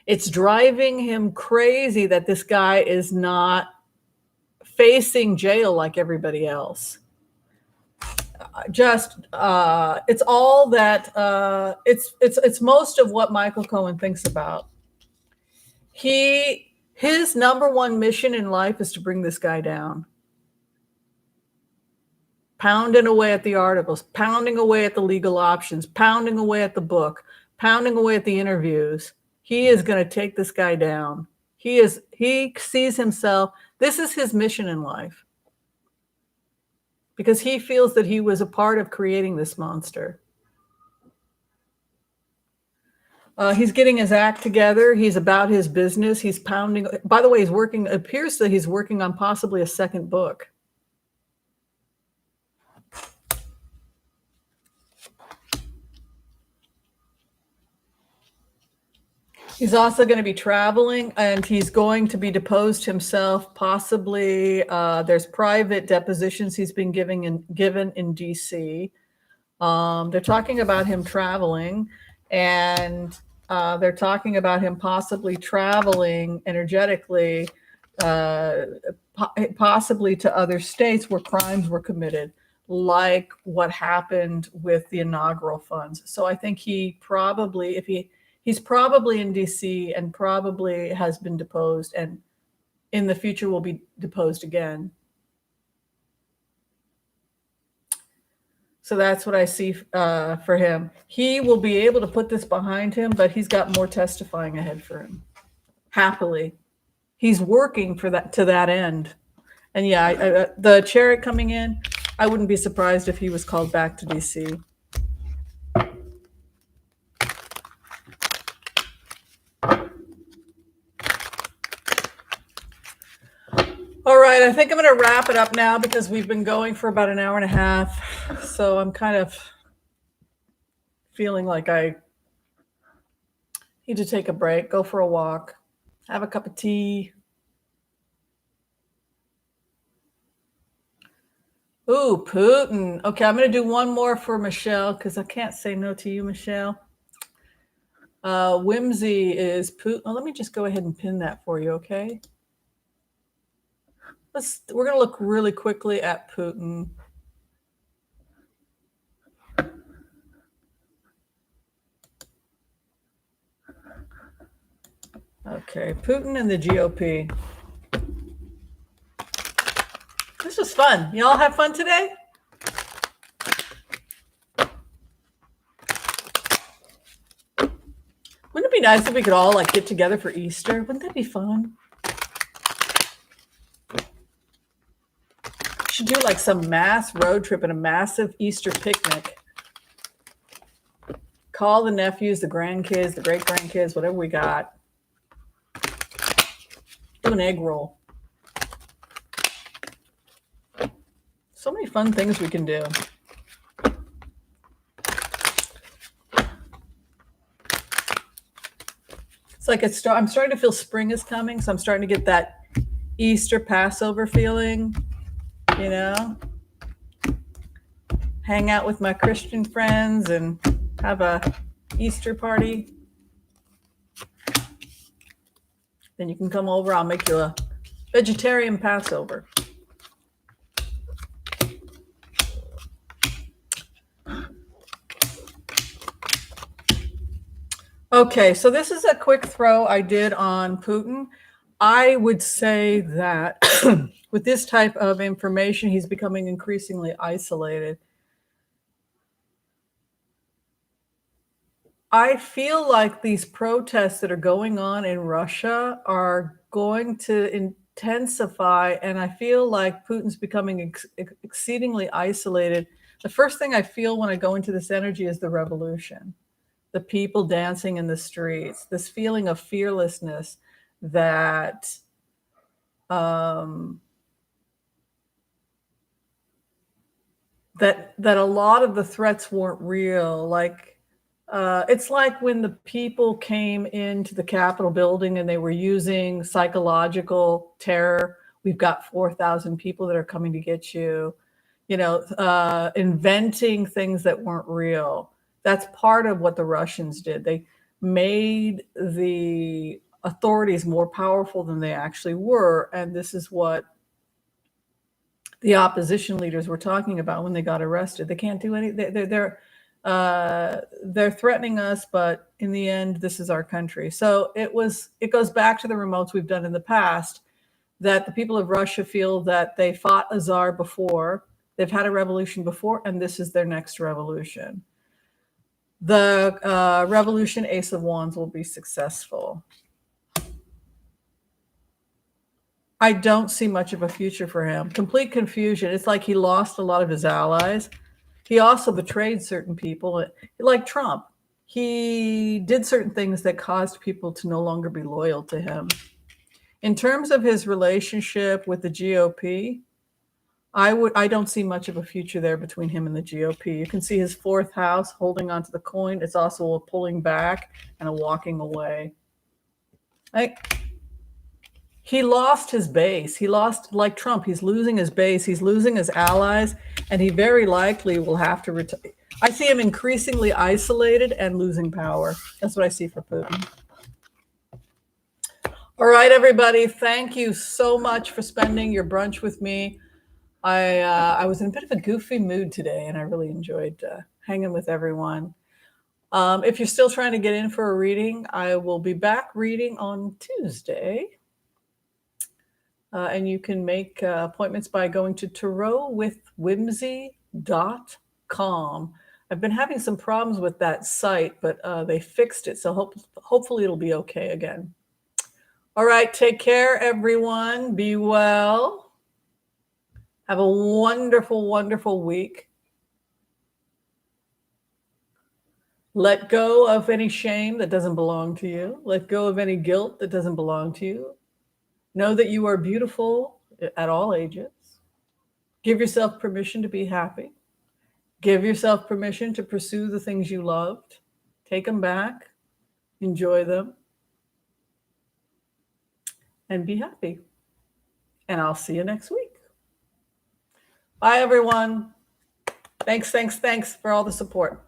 It's driving him crazy that this guy is not facing jail like everybody else. It's all that it's most of what Michael Cohen thinks about. His number one mission in life is to bring this guy down. Pounding away at the articles, pounding away at the legal options, pounding away at the book, pounding away at the interviews. He is going to take this guy down. He sees himself. This is his mission in life, because he feels that he was a part of creating this monster. He's getting his act together. He's about his business. He's pounding. By the way, it appears that he's working on possibly a second book. He's also going to be traveling, and he's going to be deposed himself. Possibly, there's private depositions he's been given in D.C. They're talking about him traveling, and they're talking about him possibly traveling energetically, possibly to other states where crimes were committed, like what happened with the inaugural funds. So I think he's probably in DC and probably has been deposed, and in the future will be deposed again. So that's what I see for him. He will be able to put this behind him, but he's got more testifying ahead for him. Happily, he's working for that, to that end. And yeah, the chariot coming in, I wouldn't be surprised if he was called back to DC. All right, I think I'm going to wrap it up now, because we've been going for about an hour and a half. So I'm kind of feeling like I need to take a break, go for a walk, have a cup of tea. Ooh, Putin. Okay, I'm going to do one more for Michelle, because I can't say no to you, Michelle. Whimsy is Putin. Oh, let me just go ahead and pin that for you, okay? We're going to look really quickly at Putin. Okay, Putin and the GOP. This was fun. Y'all have fun today? Wouldn't it be nice if we could all get together for Easter? Wouldn't that be fun? Should do some mass road trip and a massive Easter picnic. Call the nephews, the grandkids, the great grandkids, whatever we got. Do an egg roll. So many fun things we can do. It's I'm starting to feel spring is coming, so I'm starting to get that Easter Passover feeling. Hang out with my Christian friends and have a Easter party. Then you can come over. I'll make you a vegetarian Passover. Okay, so this is a quick throw I did on Putin. I would say that with this type of information, he's becoming increasingly isolated. I feel like these protests that are going on in Russia are going to intensify, and I feel like Putin's becoming exceedingly isolated. The first thing I feel when I go into this energy is the revolution, the people dancing in the streets, this feeling of fearlessness that that a lot of the threats weren't real. Like it's like when the people came into the Capitol building and they were using psychological terror. We've got 4,000 people that are coming to get you. Inventing things that weren't real. That's part of what the Russians did. They made the authorities more powerful than they actually were, and this is what the opposition leaders were talking about when they got arrested. They can't do anything. They're threatening us, but in the end, this is our country. So it goes back to the remotes we've done in the past, that the people of Russia feel that they fought a czar before, they've had a revolution before, and this is their next revolution. The revolution Ace of Wands will be successful. I don't see much of a future for him. Complete confusion. It's like he lost a lot of his allies. He also betrayed certain people, like Trump. He did certain things that caused people to no longer be loyal to him. In terms of his relationship with the GOP, I don't see much of a future there between him and the GOP. You can see his fourth house holding onto the coin. It's also a pulling back and a walking away. He lost his base. He lost, like Trump, he's losing his base. He's losing his allies, and he very likely will have to retire. I see him increasingly isolated and losing power. That's what I see for Putin. All right, everybody. Thank you so much for spending your brunch with me. I was in a bit of a goofy mood today, and I really enjoyed hanging with everyone. If you're still trying to get in for a reading, I will be back reading on Tuesday. And you can make appointments by going to tarotwithwhimsy.com. I've been having some problems with that site, but they fixed it. So hopefully it'll be okay again. All right. Take care, everyone. Be well. Have a wonderful, wonderful week. Let go of any shame that doesn't belong to you. Let go of any guilt that doesn't belong to you. Know that you are beautiful at all ages. Give yourself permission to be happy. Give yourself permission to pursue the things you loved. Take them back. Enjoy them. And be happy. And I'll see you next week. Bye, everyone. Thanks for all the support.